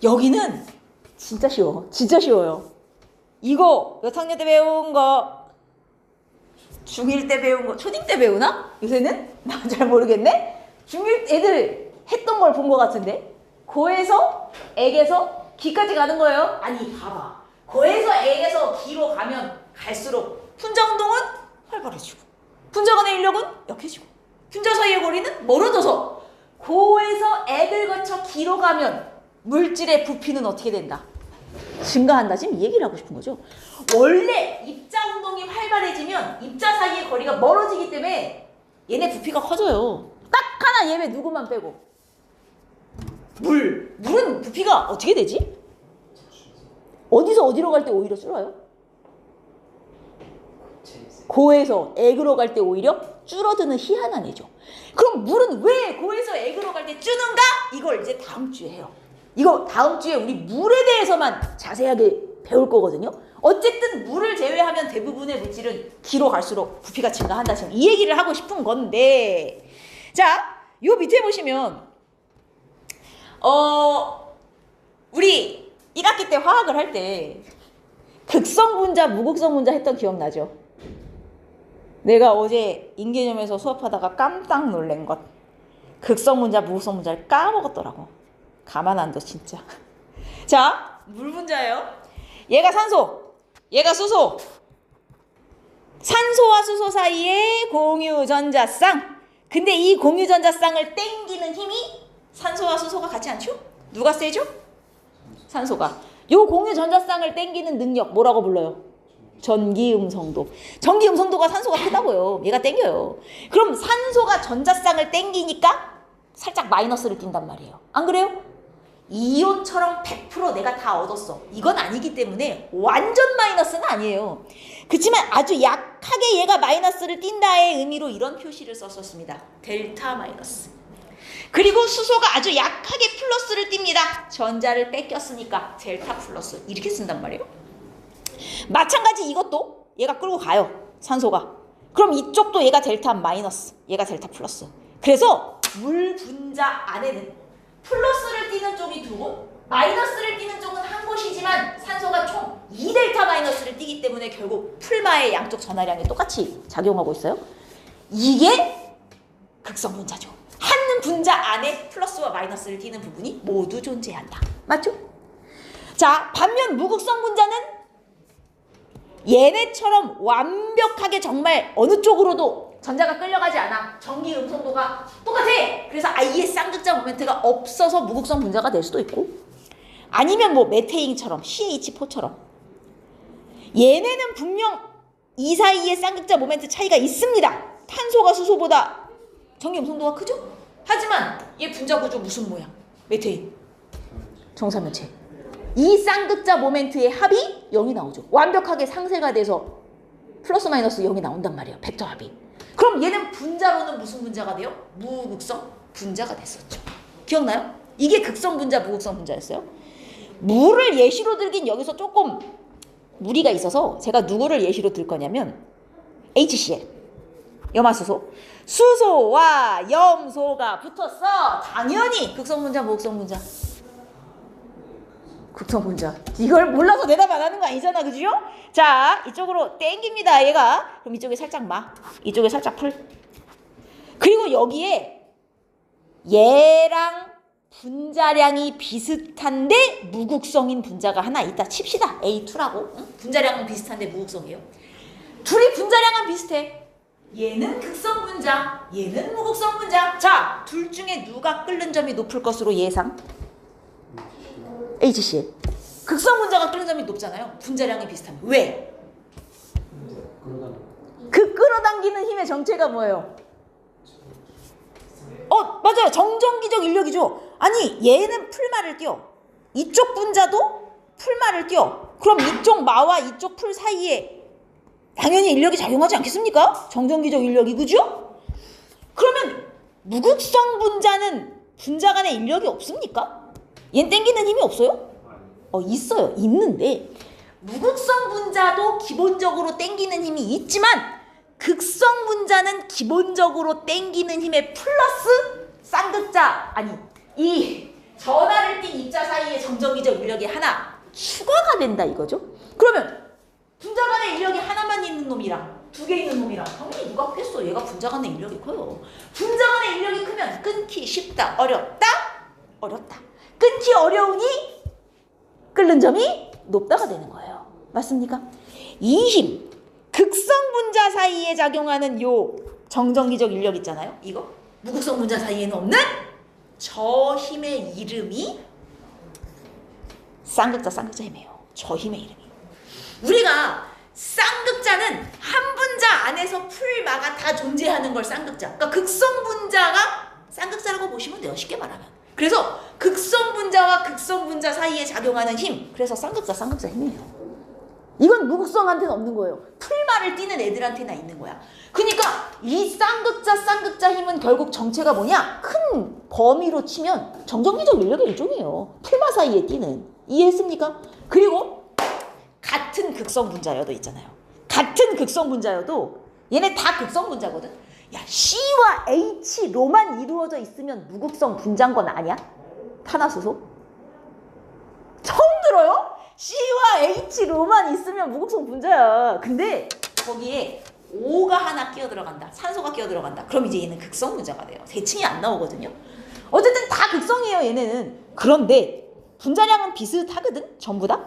여기는 진짜 쉬워. 진짜 쉬워요. 이거 몇 학년 때 배운 거, 중1 때 배운 거, 초딩 때 배우나? 요새는? 나 잘 모르겠네? 중1 애들 했던 걸 본 것 같은데? 고에서 액에서 기까지 가는 거예요. 아니 봐봐. 고에서 액에서 기로 가면 갈수록 분자 운동은 활발해지고 분자 간의 인력은 약해지고 분자 사이의 거리는 멀어져서 고에서 액을 거쳐 기로 가면 물질의 부피는 어떻게 된다? 증가한다. 지금 이 얘기를 하고 싶은 거죠. 원래 입자 운동이 활발해지면 입자 사이의 거리가 멀어지기 때문에 얘네 부피가 커져요. 딱 하나 얘네 누구만 빼고. 물은 부피가 어떻게 되지? 어디서 어디로 갈 때 오히려 줄어요? 고에서 액으로 갈 때 오히려 줄어드는 희한한 애죠. 그럼 물은 왜 고에서 액으로 갈 때 줄는가? 이걸 이제 다음 주에 해요. 이거 다음 주에 우리 물에 대해서만 자세하게 배울 거거든요. 어쨌든 물을 제외하면 대부분의 물질은 기로 갈수록 부피가 증가한다. 지금 이 얘기를 하고 싶은 건데, 자, 요 밑에 보시면 우리 1학기 때 화학을 할 때 극성 분자, 무극성 분자 했던 기억나죠? 내가 어제 인개념에서 수업하다가 깜짝 놀란 것. 극성 분자, 무극성 분자를 까먹었더라고. 가만 안 둬 진짜. 자, 물 분자예요. 얘가 산소, 얘가 수소. 산소와 수소 사이에 공유 전자쌍. 근데 이 공유 전자쌍을 땡기는 힘이 산소와 수소가 같지 않죠? 누가 세죠? 산소가. 요 공유 전자쌍을 땡기는 능력 뭐라고 불러요? 전기 음성도. 전기 음성도가 산소가 크다고요. 얘가 땡겨요. 그럼 산소가 전자쌍을 땡기니까 살짝 마이너스를 띈단 말이에요. 안 그래요? 이온처럼 100% 내가 다 얻었어. 이건 아니기 때문에 완전 마이너스는 아니에요. 그렇지만 아주 약하게 얘가 마이너스를 띈다의 의미로 이런 표시를 썼었습니다. 델타 마이너스. 그리고 수소가 아주 약하게 플러스를 띱니다. 전자를 뺏겼으니까 델타 플러스. 이렇게 쓴단 말이에요. 마찬가지 이것도 얘가 끌고 가요. 산소가. 그럼 이쪽도 얘가 델타 마이너스, 얘가 델타 플러스. 그래서 물 분자 안에는 플러스를 띄는 쪽이 두 곳, 마이너스를 띄는 쪽은 한 곳이지만 산소가 총 2델타 마이너스를 띄기 때문에 결국 풀마의 양쪽 전하량이 똑같이 작용하고 있어요. 이게 극성 분자죠. 한 분자 안에 플러스와 마이너스를 띄는 부분이 모두 존재한다. 맞죠? 자, 반면 무극성 분자는 얘네처럼 완벽하게 정말 어느 쪽으로도 전자가 끌려가지 않아. 전기 음성도가 똑같아. 그래서 아예 쌍극자 모멘트가 없어서 무극성 분자가 될 수도 있고, 아니면 뭐 메테인처럼 CH4처럼 얘네는 분명 이 사이에 쌍극자 모멘트 차이가 있습니다. 탄소가 수소보다 전기 음성도가 크죠? 하지만 얘 분자 구조 무슨 모양? 메테인 정사면체. 이 쌍극자 모멘트의 합이 0이 나오죠. 완벽하게 상쇄가 돼서 플러스 마이너스 0이 나온단 말이에요. 벡터 합이. 그럼 얘는 분자로는 무슨 분자가 돼요? 무극성 분자가 됐었죠. 기억나요? 이게 극성 분자, 무극성 분자였어요. 물을 예시로 들긴 여기서 조금 무리가 있어서 제가 누구를 예시로 들 거냐면 HCl, 염화수소. 수소와 염소가 붙었어. 당연히 극성 분자, 무극성 분자. 극성 분자. 이걸 몰라서 대답 안 하는 거 아니잖아, 그죠? 자, 이쪽으로 땡깁니다, 얘가. 그럼 이쪽에 살짝 마, 이쪽에 살짝 풀. 그리고 여기에 얘랑 분자량이 비슷한데 무극성인 분자가 하나 있다 칩시다. A2라고. 응? 분자량은 비슷한데 무극성이에요. 둘이 분자량은 비슷해. 얘는 극성 분자, 얘는 무극성 분자. 자, 둘 중에 누가 끓는 점이 높을 것으로 예상? HCl. 극성 분자가 끓는 점이 높잖아요. 분자량이 비슷하면. 왜? 그 끌어당기는 힘의 정체가 뭐예요? 맞아요. 정전기적 인력이죠. 아니, 얘는 풀마를 띄워. 이쪽 분자도 풀마를 띄워. 그럼 이쪽 마와 이쪽 풀 사이에 당연히 인력이 작용하지 않겠습니까? 정전기적 인력이, 그죠? 그러면 무극성 분자는 분자 간에 인력이 없습니까? 얘는 땡기는 힘이 없어요? 있어요. 있는데 무극성 분자도 기본적으로 땡기는 힘이 있지만 극성 분자는 기본적으로 땡기는 힘의 플러스 쌍극자, 아니 이 전하를 띈 입자 사이의 정전기 인력이 하나 추가가 된다 이거죠. 그러면 분자 간의 인력이 하나만 있는 놈이랑 두 개 있는 놈이랑 당연히 누가 크겠어. 얘가 분자 간의 인력이 커요. 분자 간의 인력이 크면 끊기 쉽다, 어렵다, 어렵다. 끊기 어려우니 끓는 점이 높다가 되는 거예요. 맞습니까? 이 힘, 극성 분자 사이에 작용하는 요 정전기적 인력 있잖아요. 이거 무극성 분자 사이에는 없는 저 힘의 이름이 쌍극자 힘이에요. 저 힘의 이름이. 우리가 쌍극자는 한 분자 안에서 풀마가 다 존재하는 걸 쌍극자. 그러니까 극성 분자가 쌍극자라고 보시면 돼요. 쉽게 말하면. 그래서 극성 분자와 극성 분자 사이에 작용하는 힘. 그래서 쌍극자 힘이에요. 이건 무극성한테는 없는 거예요. 풀마를 띠는 애들한테나 있는 거야. 그러니까 이 쌍극자 힘은 결국 정체가 뭐냐? 큰 범위로 치면 정전기적 인력의 일종이에요. 풀마 사이에 띠는. 이해했습니까? 그리고 같은 극성 분자여도 있잖아요. 같은 극성 분자여도 얘네 다 극성 분자거든. 야, C와 H로만 이루어져 있으면 무극성 분자인 건 아니야? 탄화수소? 처음 들어요? C와 H로만 있으면 무극성 분자야. 근데 거기에 O가 하나 끼어 들어간다. 산소가 끼어 들어간다. 그럼 이제 얘는 극성 분자가 돼요. 대칭이 안 나오거든요. 어쨌든 다 극성이에요, 얘네는. 그런데 분자량은 비슷하거든, 전부 다.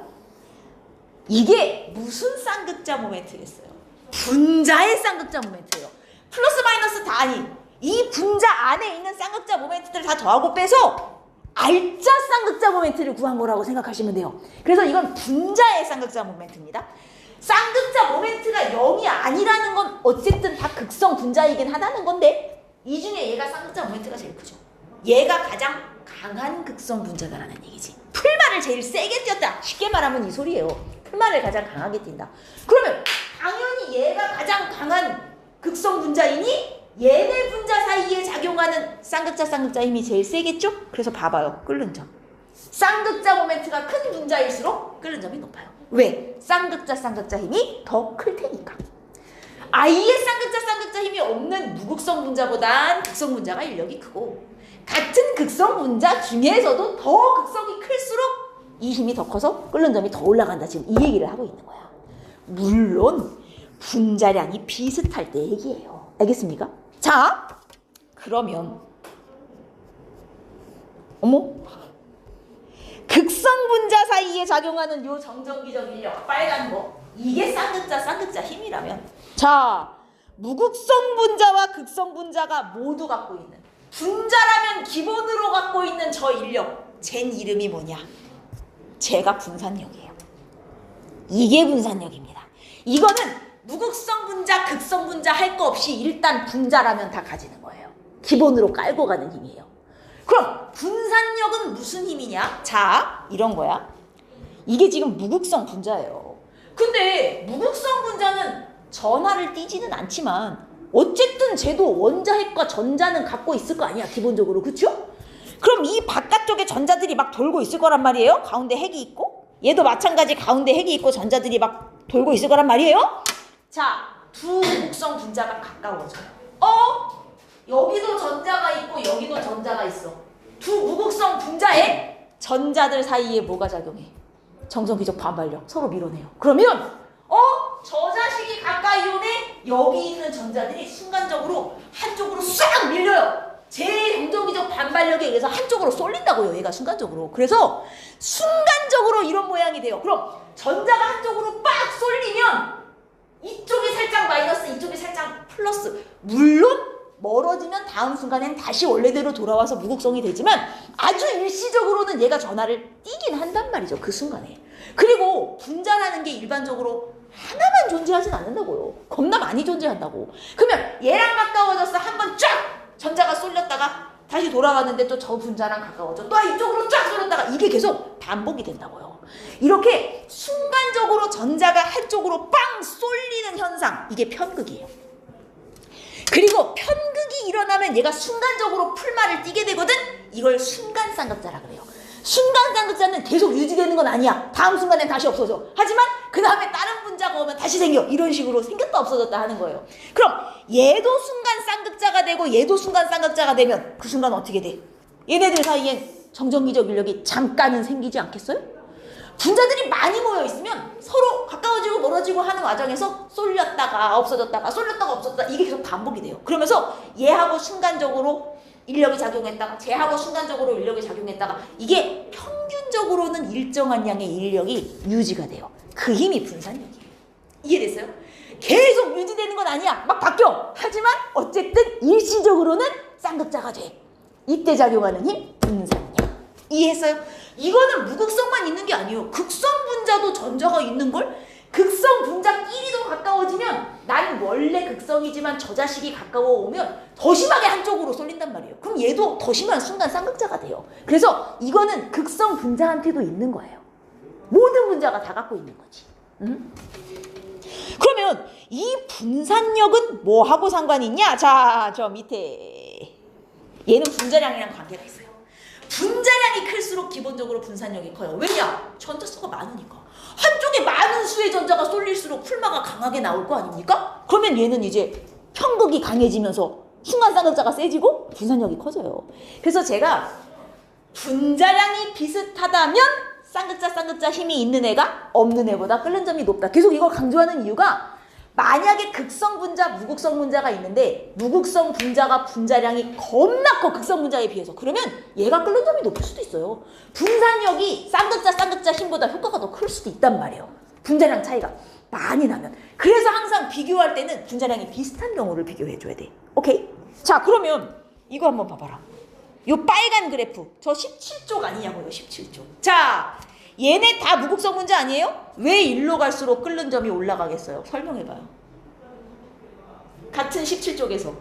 이게 무슨 쌍극자 모멘트겠어요? 분자의 쌍극자 모멘트예요. 플러스 마이너스 다 아닌 이 분자 안에 있는 쌍극자 모멘트들을 다 더하고 빼서 알짜 쌍극자 모멘트를 구한 거라고 생각하시면 돼요. 그래서 이건 분자의 쌍극자 모멘트입니다. 쌍극자 모멘트가 0이 아니라는 건 어쨌든 다 극성 분자이긴 하다는 건데 이 중에 얘가 쌍극자 모멘트가 제일 크죠. 얘가 가장 강한 극성 분자다라는 얘기지. 풀마를 제일 세게 띄었다. 쉽게 말하면 이 소리예요. 풀마를 가장 강하게 띈다. 그러면 당연히 얘가 가장 강한 극성 분자이니 얘네 분자 사이에 작용하는 쌍극자 힘이 제일 세겠죠? 그래서 봐봐요. 끓는 점. 쌍극자 모멘트가 큰 분자일수록 끓는 점이 높아요. 왜? 쌍극자 힘이 더 클 테니까. 아예 쌍극자 힘이 없는 무극성 분자보단 극성 분자가 인력이 크고 같은 극성 분자 중에서도 더 극성이 클수록 이 힘이 더 커서 끓는 점이 더 올라간다. 지금 이 얘기를 하고 있는 거야. 물론 분자량이 비슷할 때 얘기예요. 알겠습니까? 자, 그러면 어머? 극성 분자 사이에 작용하는 요 정전기적 인력 빨간 거 이게 쌍극자 힘이라면 자, 무극성 분자와 극성 분자가 모두 갖고 있는 분자라면 기본으로 갖고 있는 저 인력 쟨 이름이 뭐냐? 제가 분산력이에요. 이게 분산력입니다. 이거는 무극성 분자, 극성 분자 할 거 없이 일단 분자라면 다 가지는 거예요. 기본으로 깔고 가는 힘이에요. 그럼 분산력은 무슨 힘이냐? 자, 이런 거야. 이게 지금 무극성 분자예요. 근데 무극성 분자는 전하를 띠지는 않지만 어쨌든 쟤도 원자핵과 전자는 갖고 있을 거 아니야, 기본적으로. 그쵸? 그럼 이 바깥쪽에 전자들이 막 돌고 있을 거란 말이에요. 가운데 핵이 있고 얘도 마찬가지 가운데 핵이 있고 전자들이 막 돌고 있을 거란 말이에요. 자, 두 무극성 분자가 가까워져요. 여기도 전자가 있고 여기도 전자가 있어. 두 무극성 분자에 전자들 사이에 뭐가 작용해? 정전기적 반발력. 서로 밀어내요. 그러면 저 자식이 가까이 오네. 여기 있는 전자들이 순간적으로 한쪽으로 싹 밀려요. 제 정전기적 반발력에 의해서 한쪽으로 쏠린다고요. 얘가 순간적으로. 그래서 순간적으로 이런 모양이 돼요. 그럼 전자가 한쪽으로 빡 쏠리면 이쪽이 살짝 마이너스, 이쪽이 살짝 플러스. 물론 멀어지면 다음 순간엔 다시 원래대로 돌아와서 무극성이 되지만 아주 일시적으로는 얘가 전하를 띄긴 한단 말이죠. 그 순간에. 그리고 분자라는 게 일반적으로 하나만 존재하진 않는다고요. 겁나 많이 존재한다고. 그러면 얘랑 가까워져서 한번 쫙 전자가 쏠렸다가 다시 돌아왔는데 또 저 분자랑 가까워져. 또 이쪽으로 쫙 쏠렸다가 이게 계속 반복이 된다고요. 이렇게 순간적으로 전자가 한쪽으로 빵 쏠리는 현상, 이게 편극이에요. 그리고 편극이 일어나면 얘가 순간적으로 풀마를 띠게 되거든. 이걸 순간 쌍극자라 그래요. 순간 쌍극자는 계속 유지되는 건 아니야. 다음 순간엔 다시 없어져. 하지만 그 다음에 다른 분자가 오면 다시 생겨. 이런 식으로 생겼다 없어졌다 하는 거예요. 그럼 얘도 순간 쌍극자가 되고 얘도 순간 쌍극자가 되면 그 순간 어떻게 돼? 얘네들 사이엔 정전기적 인력이 잠깐은 생기지 않겠어요? 분자들이 많이 모여 있으면 서로 가까워지고 멀어지고 하는 과정에서 쏠렸다가 없어졌다가 쏠렸다가 없어졌다가 이게 계속 반복이 돼요. 그러면서 얘하고 순간적으로 인력이 작용했다가 쟤하고 순간적으로 인력이 작용했다가 이게 평균적으로는 일정한 양의 인력이 유지가 돼요. 그 힘이 분산력이에요. 이해됐어요? 계속 유지되는 건 아니야. 막 바뀌어. 하지만 어쨌든 일시적으로는 쌍극자가 돼. 이때 작용하는 힘 분산력. 이해했어요? 이거는 무극성만 있는 게 아니에요. 극성 분자도 전자가 있는 걸. 극성 분자끼리도 가까워지면 난 원래 극성이지만 저 자식이 가까워 오면 더 심하게 한쪽으로 쏠린단 말이에요. 그럼 얘도 더 심한 순간 쌍극자가 돼요. 그래서 이거는 극성 분자한테도 있는 거예요. 모든 분자가 다 갖고 있는 거지. 응? 그러면 이 분산력은 뭐하고 상관이 있냐? 자, 저 밑에 얘는 분자량이랑 관계가 있어요. 분자량이 클수록 기본적으로 분산력이 커요. 왜냐? 전자수가 많으니까. 한쪽에 많은 수의 전자가 쏠릴수록 풀마가 강하게 나올 거 아닙니까? 그러면 얘는 이제 편극이 강해지면서 순간 쌍극자가 세지고 분산력이 커져요. 그래서 제가 분자량이 비슷하다면 쌍극자 힘이 있는 애가 없는 애보다 끓는 점이 높다. 계속 이걸 강조하는 이유가 만약에 극성 분자, 무극성 분자가 있는데 무극성 분자가 분자량이 겁나 커 극성 분자에 비해서 그러면 얘가 끓는 점이 높을 수도 있어요. 분산력이 쌍극자 힘보다 효과가 더 클 수도 있단 말이에요. 분자량 차이가 많이 나면. 그래서 항상 비교할 때는 분자량이 비슷한 경우를 비교해줘야 돼. 오케이? 자, 그러면 이거 한번 봐봐라. 요 빨간 그래프 저 17쪽 아니냐고요. 17쪽. 자, 얘네 다 무극성 분자 아니에요? 왜 일로 갈수록 끓는 점이 올라가겠어요? 설명해봐요. 같은 17쪽에서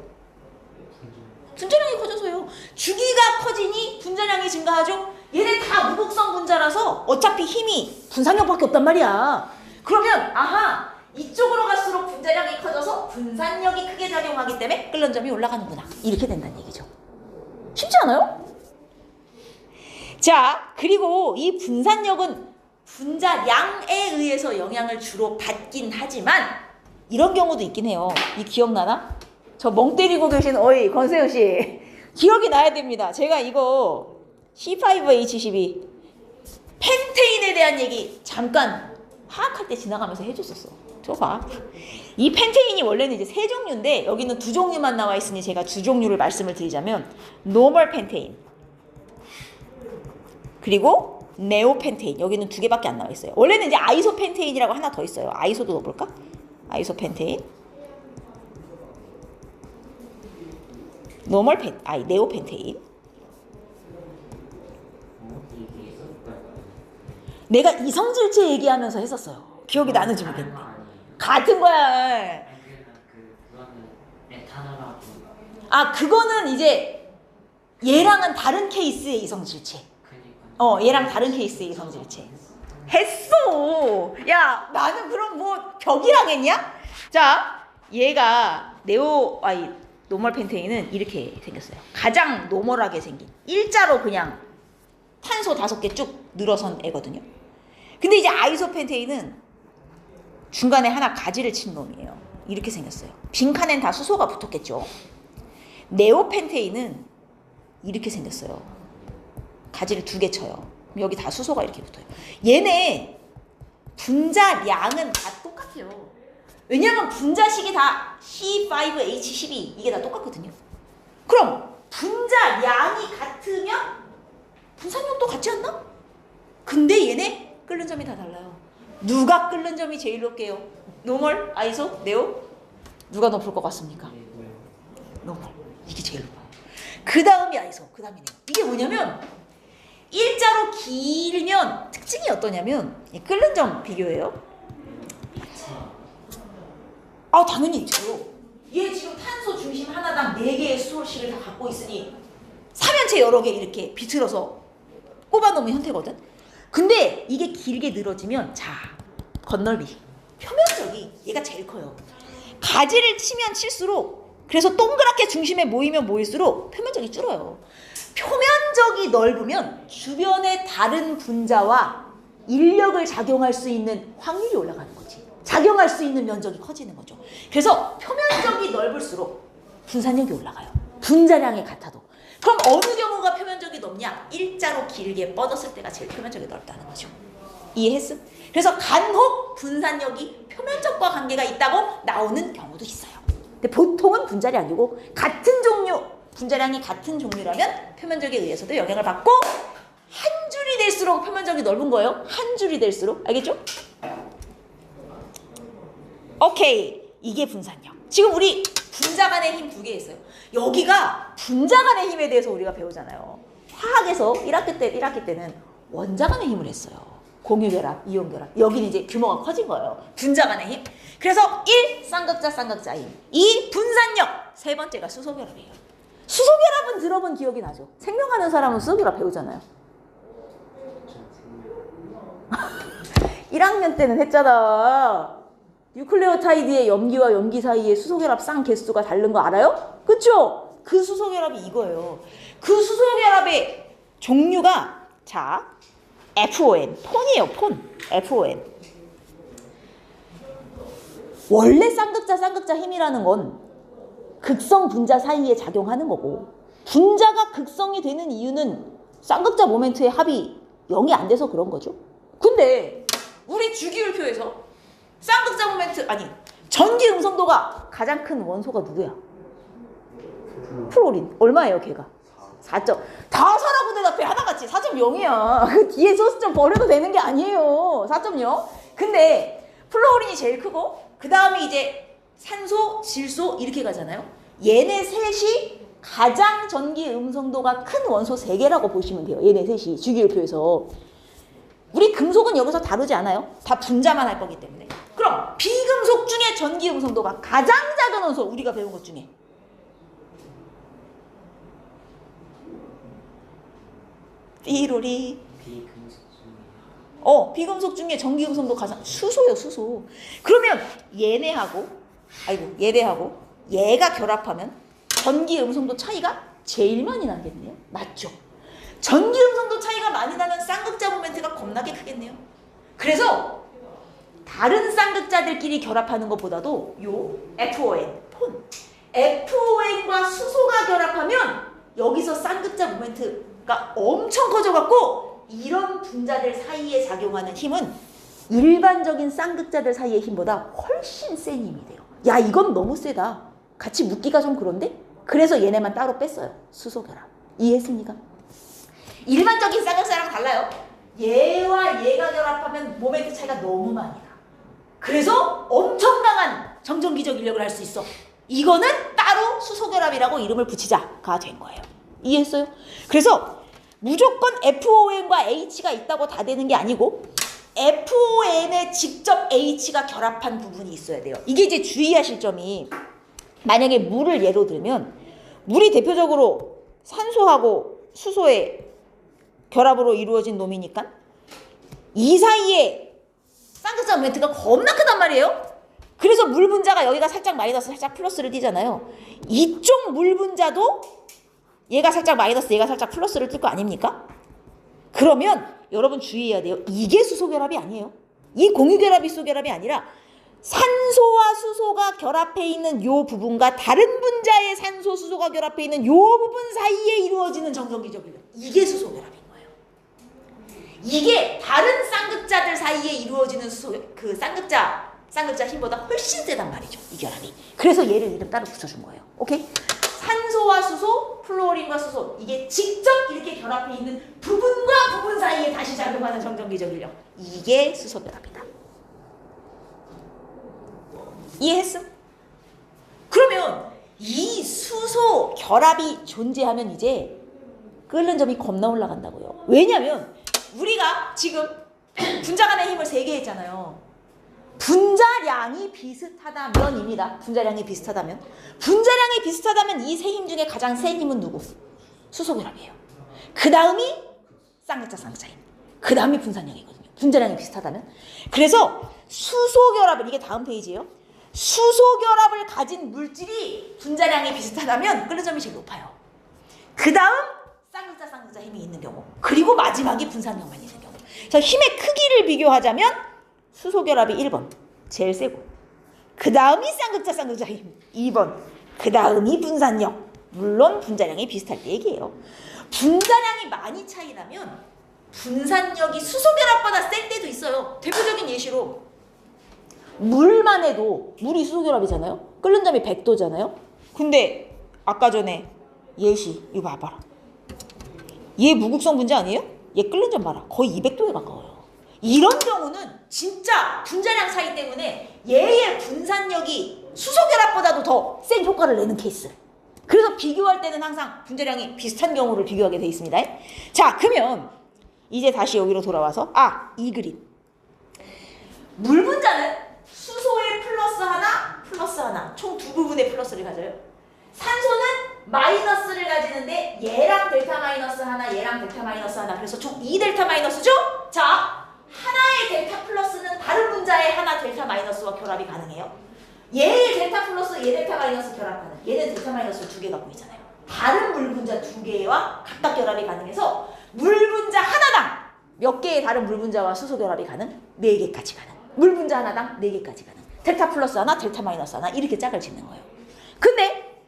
분자량이 커져서요. 주기가 커지니 분자량이 증가하죠. 얘네 다 무극성 분자라서 어차피 힘이 분산력밖에 없단 말이야. 그러면 아하, 이쪽으로 갈수록 분자량이 커져서 분산력이 크게 작용하기 때문에 끓는 점이 올라가는구나. 이렇게 된다는 얘기죠. 쉽지 않아요? 자, 그리고 이 분산력은 분자량에 의해서 영향을 주로 받긴 하지만 이런 경우도 있긴 해요. 이 기억나나? 저 멍 때리고 계신 어이 권세현 씨 기억이 나야 됩니다. 제가 이거 C5H12 펜테인에 대한 얘기 잠깐 화학할 때 지나가면서 해줬었어. 저 봐. 이 펜테인이 원래는 이제 세 종류인데 여기는 두 종류만 나와 있으니 제가 두 종류를 말씀을 드리자면 노멀 펜테인 그리고 네오펜테인. 여기는 두 개밖에 안 나와 있어요. 원래는 이제 아이소펜테인이라고 하나 더 있어요. 아이소도 넣어볼까? 아이소펜테인, 네오펜테인. 내가 이성질체 얘기하면서 했었어요. 기억이 나는지 모르겠네. 같은 거야. 아, 그거는 이제 얘랑은 다른 케이스의 이성질체. 얘랑 다른 케이스의 이성질체. 했어. 야, 나는 그럼 뭐 벽이랑 했냐? 자, 얘가 노멀 펜테인은 이렇게 생겼어요. 가장 노멀하게 생긴 일자로 그냥 탄소 5개 쭉 늘어선 애거든요. 근데 이제 아이소펜테인은 중간에 하나 가지를 친 놈이에요. 이렇게 생겼어요. 빈칸엔 다 수소가 붙었겠죠. 네오펜테인은 이렇게 생겼어요. 가지를 2개 쳐요. 여기 다 수소가 이렇게 붙어요. 얘네 분자량은 다 똑같아요. 왜냐면 분자식이 다 C5H12 이게 다 똑같거든요. 그럼 분자량이 같으면 분산력도 같지 않나? 근데 얘네 끓는 점이 다 달라요. 누가 끓는 점이 제일 높게요? 노멀, 아이소, 네오? 누가 높을 것 같습니까? 노멀. 이게 제일 높아요. 그 다음이 아이소, 그 다음이 네오. 이게 뭐냐면 일자로 길면 특징이 어떠냐면 이 끓는 점 비교해요. 아, 당연히 있죠. 얘 지금 탄소 중심 하나당 4개의 수소식을 다 갖고 있으니 삼연체 여러 개 이렇게 비틀어서 꼽아놓으면 형태거든. 근데 이게 길게 늘어지면 자, 건널비 표면적이 얘가 제일 커요. 가지를 치면 칠수록 그래서 동그랗게 중심에 모이면 모일수록 표면적이 줄어요. 표면적이 넓으면 주변의 다른 분자와 인력을 작용할 수 있는 확률이 올라가는 거지. 작용할 수 있는 면적이 커지는 거죠. 그래서 표면적이 넓을수록 분산력이 올라가요. 분자량이 같아도. 그럼 어느 경우가 표면적이 넓냐? 일자로 길게 뻗었을 때가 제일 표면적이 넓다는 거죠. 이해했음? 그래서 간혹 분산력이 표면적과 관계가 있다고 나오는 경우도 있어요. 근데 보통은 분자량이고 같은 종류, 분자량이 같은 종류라면 표면적에 의해서도 영향을 받고 한 줄이 될수록 표면적이 넓은 거예요. 한 줄이 될수록. 알겠죠? 오케이. 이게 분산력. 지금 우리 분자 간의 힘 2개 있어요. 여기가 분자 간의 힘에 대해서 우리가 배우잖아요. 화학에서 1학기 때는 원자 간의 힘을 했어요. 공유결합, 이온결합. 여기는 이제 규모가 커진 거예요. 분자 간의 힘. 그래서 1. 쌍극자 힘. 2. 분산력. 세 번째가 수소결합이에요. 수소결합은 들어본 기억이 나죠? 생명하는 사람은 수소결합 배우잖아요. 1학년 때는 했잖아. 뉴클레오타이드의 염기와 염기 사이에 수소결합 쌍 개수가 다른 거 알아요? 그쵸? 그 수소결합이 이거예요. 그 수소결합의 종류가 자 FON, 폰이에요. 폰. FON. 원래 쌍극자 힘이라는 건 극성 분자 사이에 작용하는 거고 분자가 극성이 되는 이유는 쌍극자 모멘트의 합이 0이 안 돼서 그런 거죠. 근데 우리 주기율표에서 쌍극자 모멘트 아니 전기 음성도가 가장 큰 원소가 누구야? 플로린. 얼마예요 걔가? 4점. 다 사라고 대답해 하나같이 4.0이야. 그 뒤에 소수점 버려도 되는 게 아니에요. 4.0. 근데 플로린이 제일 크고 그 다음에 이제 산소, 질소 이렇게 가잖아요. 얘네 셋이 가장 전기 음성도가 큰 원소 3개라고 보시면 돼요. 얘네 셋이 주기율표에서. 우리 금속은 여기서 다루지 않아요. 다 분자만 할 거기 때문에. 그럼 비금속 중에 전기 음성도가 가장 작은 원소 우리가 배운 것 중에 삐로리 비금속 중에 전기 음성도 가장 수소요. 수소. 그러면 얘네하고 얘가 결합하면 전기 음성도 차이가 제일 많이 나겠네요. 맞죠? 전기 음성도 차이가 많이 나면 쌍극자 모멘트가 겁나게 크겠네요. 그래서 다른 쌍극자들끼리 결합하는 것보다도 요 FON, 폰. FON과 수소가 결합하면 여기서 쌍극자 모멘트가 엄청 커져갖고 이런 분자들 사이에 작용하는 힘은 일반적인 쌍극자들 사이의 힘보다 훨씬 센 힘이 돼요. 야 이건 너무 세다. 같이 묶기가 좀 그런데? 그래서 얘네만 따로 뺐어요. 수소결합. 이해했습니까? 일반적인 쌍극자랑 달라요. 얘와 얘가 결합하면 모멘트 차이가 너무 많이 나. 그래서 엄청 강한 정전기적 인력을 할 수 있어. 이거는 따로 수소결합이라고 이름을 붙이자가 된 거예요. 이해했어요? 그래서 무조건 FON과 H가 있다고 다 되는 게 아니고 FON에 직접 H가 결합한 부분이 있어야 돼요. 이게 이제 주의하실 점이 만약에 물을 예로 들면 물이 대표적으로 산소하고 수소의 결합으로 이루어진 놈이니까 이 사이에 쌍극자 모멘트가 겁나 크단 말이에요. 그래서 물 분자가 여기가 살짝 마이너스 살짝 플러스를 띠잖아요. 이쪽 물 분자도 얘가 살짝 마이너스 얘가 살짝 플러스를 뜰 거 아닙니까? 그러면 여러분 주의해야 돼요. 이게 수소결합이 아니에요. 이 공유결합이 수소결합이 아니라 산소와 수소가 결합해 있는 요 부분과 다른 분자의 산소, 수소가 결합해 있는 요 부분 사이에 이루어지는 정전기적 인력. 이게 수소결합인 거예요. 이게 다른 쌍극자들 사이에 이루어지는 그 쌍극자 힘보다 훨씬 세단 말이죠. 이 결합이. 그래서 얘를 이름 따로 붙여준 거예요. 오케이? 산소와 수소, 플로린과 수소 이게 직접 이렇게 결합해 있는 부분과 부분 사이에 다시 작용하는 정전기적 인력. 이게 수소결합이다. 이해했음? 그러면 이 수소 결합이 존재하면 이제 끓는 점이 겁나 올라간다고요. 왜냐면 우리가 지금 분자 간의 힘을 3개 했잖아요. 분자량이 비슷하다면입니다. 분자량이 비슷하다면 이 세 힘 중에 가장 센 힘은 누구? 수소결합이에요. 그 다음이 쌍극자 힘. 그 다음이 분산량이거든요. 분자량이 비슷하다면. 그래서 수소결합을 이게 다음 페이지예요. 수소결합을 가진 물질이 분자량이 비슷하다면 끓는 점이 제일 높아요. 그 다음 쌍극자 힘이 있는 경우. 그리고 마지막이 분산력만 있는 경우. 그래서 힘의 크기를 비교하자면 수소결합이 1번 제일 세고 그 다음이 쌍극자 힘 2번 그 다음이 분산력. 물론 분자량이 비슷할 때 얘기해요. 분자량이 많이 차이 나면 분산력이 수소결합보다 셀 때도 있어요. 대표적인 예시로 물만 해도 물이 수소결합이잖아요. 끓는 점이 100도잖아요. 근데 아까 전에 예시 이거 봐봐라. 얘 무극성 분자 아니에요? 얘 끓는 점 봐라. 거의 200도에 가까워요. 이런 경우는 진짜 분자량 차이 때문에 얘의 분산력이 수소결합보다도 더 센 효과를 내는 케이스. 그래서 비교할 때는 항상 분자량이 비슷한 경우를 비교하게 돼 있습니다. 자, 그러면 이제 다시 여기로 돌아와서 이 그림. 물 분자는 수소의 플러스 하나, 플러스 하나. 총 두 부분의 플러스를 가져요. 산소는 마이너스를 가지는데 얘랑 델타 마이너스 하나, 얘랑 델타 마이너스 하나. 그래서 총 2델타 마이너스죠? 자, 하나의 델타 플러스는 다른 분자의 하나 델타 마이너스와 결합이 가능해요. 얘의 델타 플러스, 얘 델타 마이너스 결합 가능. 얘는 델타 마이너스를 2개 갖고 있잖아요. 다른 물 분자 2개와 각각 결합이 가능해서 물 분자 하나당 몇 개의 다른 물 분자와 수소 결합이 가능? 4개까지 가능. 물 분자 하나당 4개까지 가능. 델타 플러스 하나, 델타 마이너스 하나 이렇게 짝을 짓는 거예요. 근데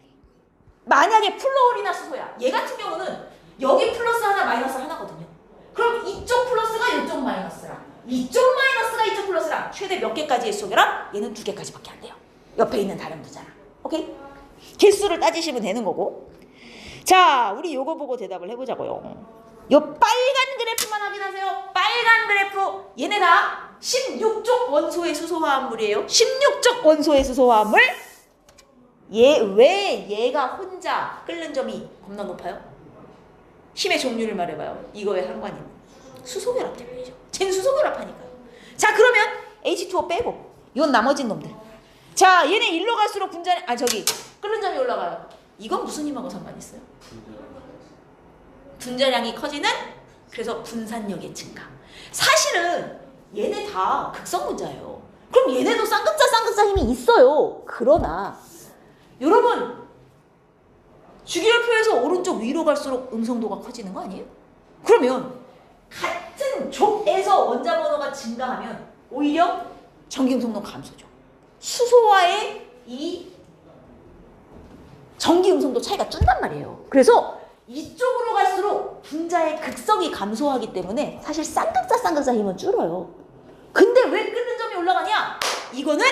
만약에 플로올이나 수소야. 얘 같은 경우는 여기 플러스 하나, 마이너스 하나거든요. 그럼 이쪽 플러스가 이쪽 마이너스랑 이쪽 마이너스가 이쪽 플러스랑 최대 몇 개까지의 수소 결합? 얘는 2개까지밖에 안 돼요. 옆에 있는 다른 분자랑. 오케이? 개수를 따지시면 되는 거고. 자, 우리 요거 보고 대답을 해보자고요. 요 빨간 그래프만 확인하세요. 빨간 그래프. 얘네 다 16족 원소의 수소화합물이에요. 16족 원소의 수소화합물. 왜 얘가 혼자 끓는 점이 겁나 높아요? 힘의 종류를 말해봐요. 이거에 상관이 있는 수소결합 때문이죠. 쟤는 수소결합하니까요. 자, 그러면 H2O 빼고 이건 나머진 놈들. 자, 얘네 일로 갈수록 끓는 점이 올라가요. 이건 무슨 힘하고 상관이 있어요? 분자량이 커지는, 그래서 분산력의 증가. 사실은 얘네 다 극성 분자예요. 그럼 얘네도 쌍극자 힘이 있어요. 그러나 여러분, 주기율표에서 오른쪽 위로 갈수록 음성도가 커지는 거 아니에요? 그러면 같은 족에서 원자 번호가 증가하면 오히려 전기 음성도 감소죠. 수소와의 이 전기 음성도 차이가 준단 말이에요. 그래서 이쪽으로 갈수록 분자의 극성이 감소하기 때문에 사실 쌍극자 힘은 줄어요. 근데 왜 끓는 점이 올라가냐? 이거는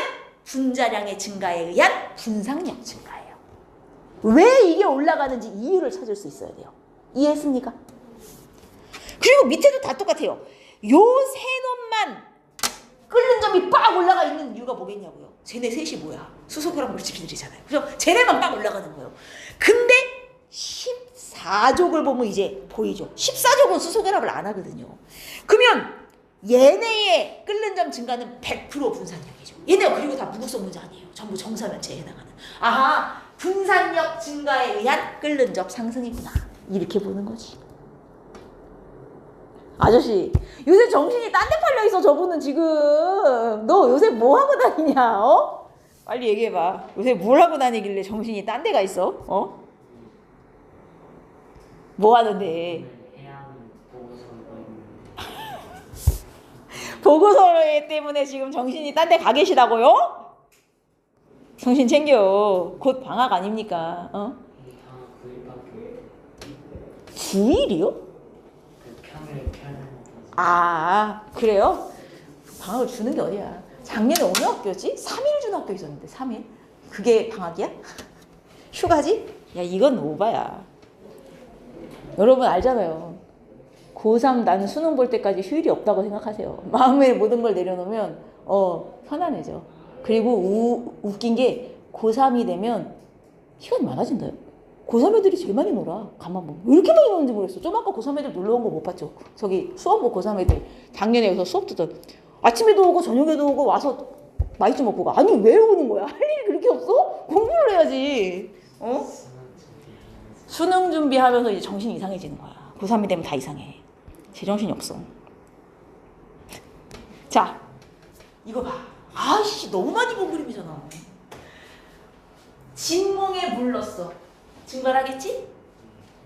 분자량의 증가에 의한 분상력 증가예요. 왜 이게 올라가는지 이유를 찾을 수 있어야 돼요. 이해했습니까? 그리고 밑에도 다 똑같아요. 요 세 놈만 끓는 점이 빡 올라가 있는 이유가 뭐겠냐고요. 쟤네 셋이 뭐야? 수소결합 물질들이잖아요. 그죠? 쟤네만 빡 올라가는 거예요. 근데 14족을 보면 이제 보이죠. 14족은 수소결합을 안 하거든요. 그러면 얘네의 끓는 점 증가는 100% 분산력이죠. 얘네가 그리고 다 무극성 분자 아니에요. 전부 정사면체에 해당하는. 아하, 분산력 증가에 의한 끓는 점 상승이구나. 이렇게 보는 거지. 아저씨, 요새 정신이 딴 데 팔려 있어. 저분은 지금. 너 요새 뭐 하고 다니냐? 빨리 얘기해봐. 요새 뭘 하고 다니길래 정신이 딴 데가 있어? 뭐 하는데? 보고서 때문에 지금 정신이 딴 데 가 계시다고요? 정신 챙겨. 곧 방학 아닙니까? 9일이요? 그래요? 방학을 주는 게 어디야? 작년에 어느 학교였지? 3일 준 학교 있었는데 3일? 그게 방학이야? 휴가지? 야, 이건 오바야. 여러분 알잖아요. 고3 나는 수능 볼 때까지 휴일이 없다고 생각하세요. 마음에 모든 걸 내려놓으면 편안해져. 그리고 웃긴 게 고3이 되면 시간이 많아진다요. 고3 애들이 제일 많이 놀아. 가만 보면. 왜 이렇게 많이 노는지 모르겠어. 좀 아까 고3 애들 놀러 온 거 못 봤죠? 저기 수원고 고3 애들 작년에 여기서 수업 듣던 아침에도 오고 저녁에도 오고 와서 많이 좀 먹고 가. 아니 왜 오는 거야? 할 일이 그렇게 없어? 공부를 해야지. 수능 준비하면서 이제 정신이 이상해지는 거야. 고3이 되면 다 이상해. 제정신이 없어. 자, 이거 봐. 아이씨, 너무 많이 본 그림이잖아. 진공에 물 넣었어. 증발하겠지?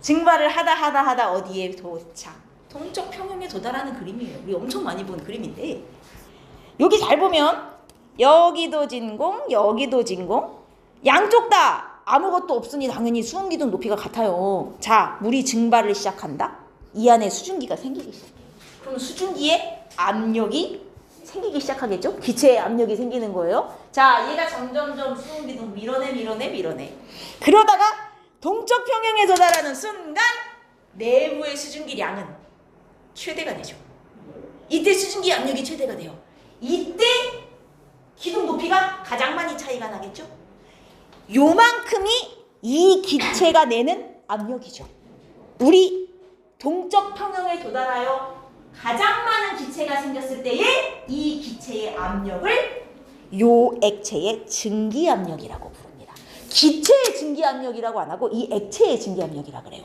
증발을 하다 어디에 도착. 동쪽 평형에 도달하는 그림이에요. 우리 엄청 많이 본 그림인데 여기 잘 보면 여기도 진공, 여기도 진공. 양쪽 다 아무것도 없으니 당연히 수증기도 높이가 같아요. 자, 물이 증발을 시작한다. 이 안에 수증기가 생기기 시작해. 그럼 수증기에 압력이 생기기 시작하겠죠? 기체에 압력이 생기는 거예요. 자, 얘가 점점점 수증기도 밀어내. 그러다가 동적 평형에 도달하는 순간 내부의 수증기량은 최대가 되죠. 이때 수증기 압력이 최대가 돼요. 이때 기둥 높이가 가장 많이 차이가 나겠죠? 요만큼이 이 기체가 내는 압력이죠. 우리 동적 평형에 도달하여 가장 많은 기체가 생겼을 때에 이 기체의 압력을 요 액체의 증기압력이라고 부릅니다. 기체의 증기압력이라고 안 하고 이 액체의 증기압력이라 그래요.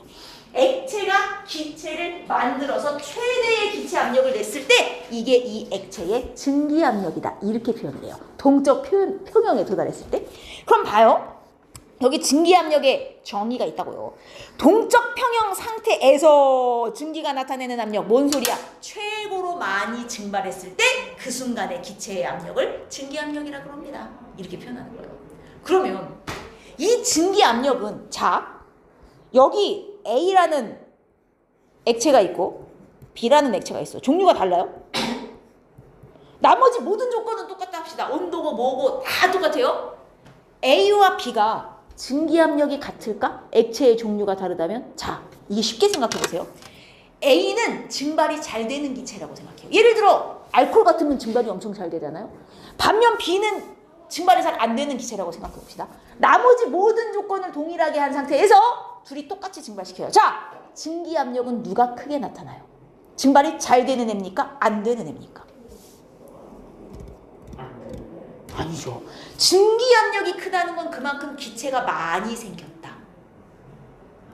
액체가 기체를 만들어서 최대의 기체 압력을 냈을 때 이게 이 액체의 증기압력이다. 이렇게 표현을 해요. 동적 평형에 도달했을 때. 그럼 봐요. 여기 증기압력의 정의가 있다고요. 동적 평형 상태에서 증기가 나타내는 압력, 뭔 소리야? 최고로 많이 증발했을 때 그 순간의 기체의 압력을 증기압력이라고 합니다. 이렇게 표현하는 거예요. 그러면 이 증기압력은, 자, 여기 A라는 액체가 있고 B라는 액체가 있어. 종류가 달라요. 나머지 모든 조건은 똑같다 합시다. 온도고 뭐고 다 똑같아요. A와 B가 증기압력이 같을까? 액체의 종류가 다르다면? 자, 이게 쉽게 생각해보세요. A는 증발이 잘 되는 기체라고 생각해요. 예를 들어 알코올 같으면 증발이 엄청 잘 되잖아요. 반면 B는 증발이 잘 안 되는 기체라고 생각해봅시다. 나머지 모든 조건을 동일하게 한 상태에서 둘이 똑같이 증발시켜요. 자, 증기압력은 누가 크게 나타나요? 증발이 잘 되는 애입니까? 안 되는 애입니까? 아니죠. 증기압력이 크다는 건 그만큼 기체가 많이 생겼다.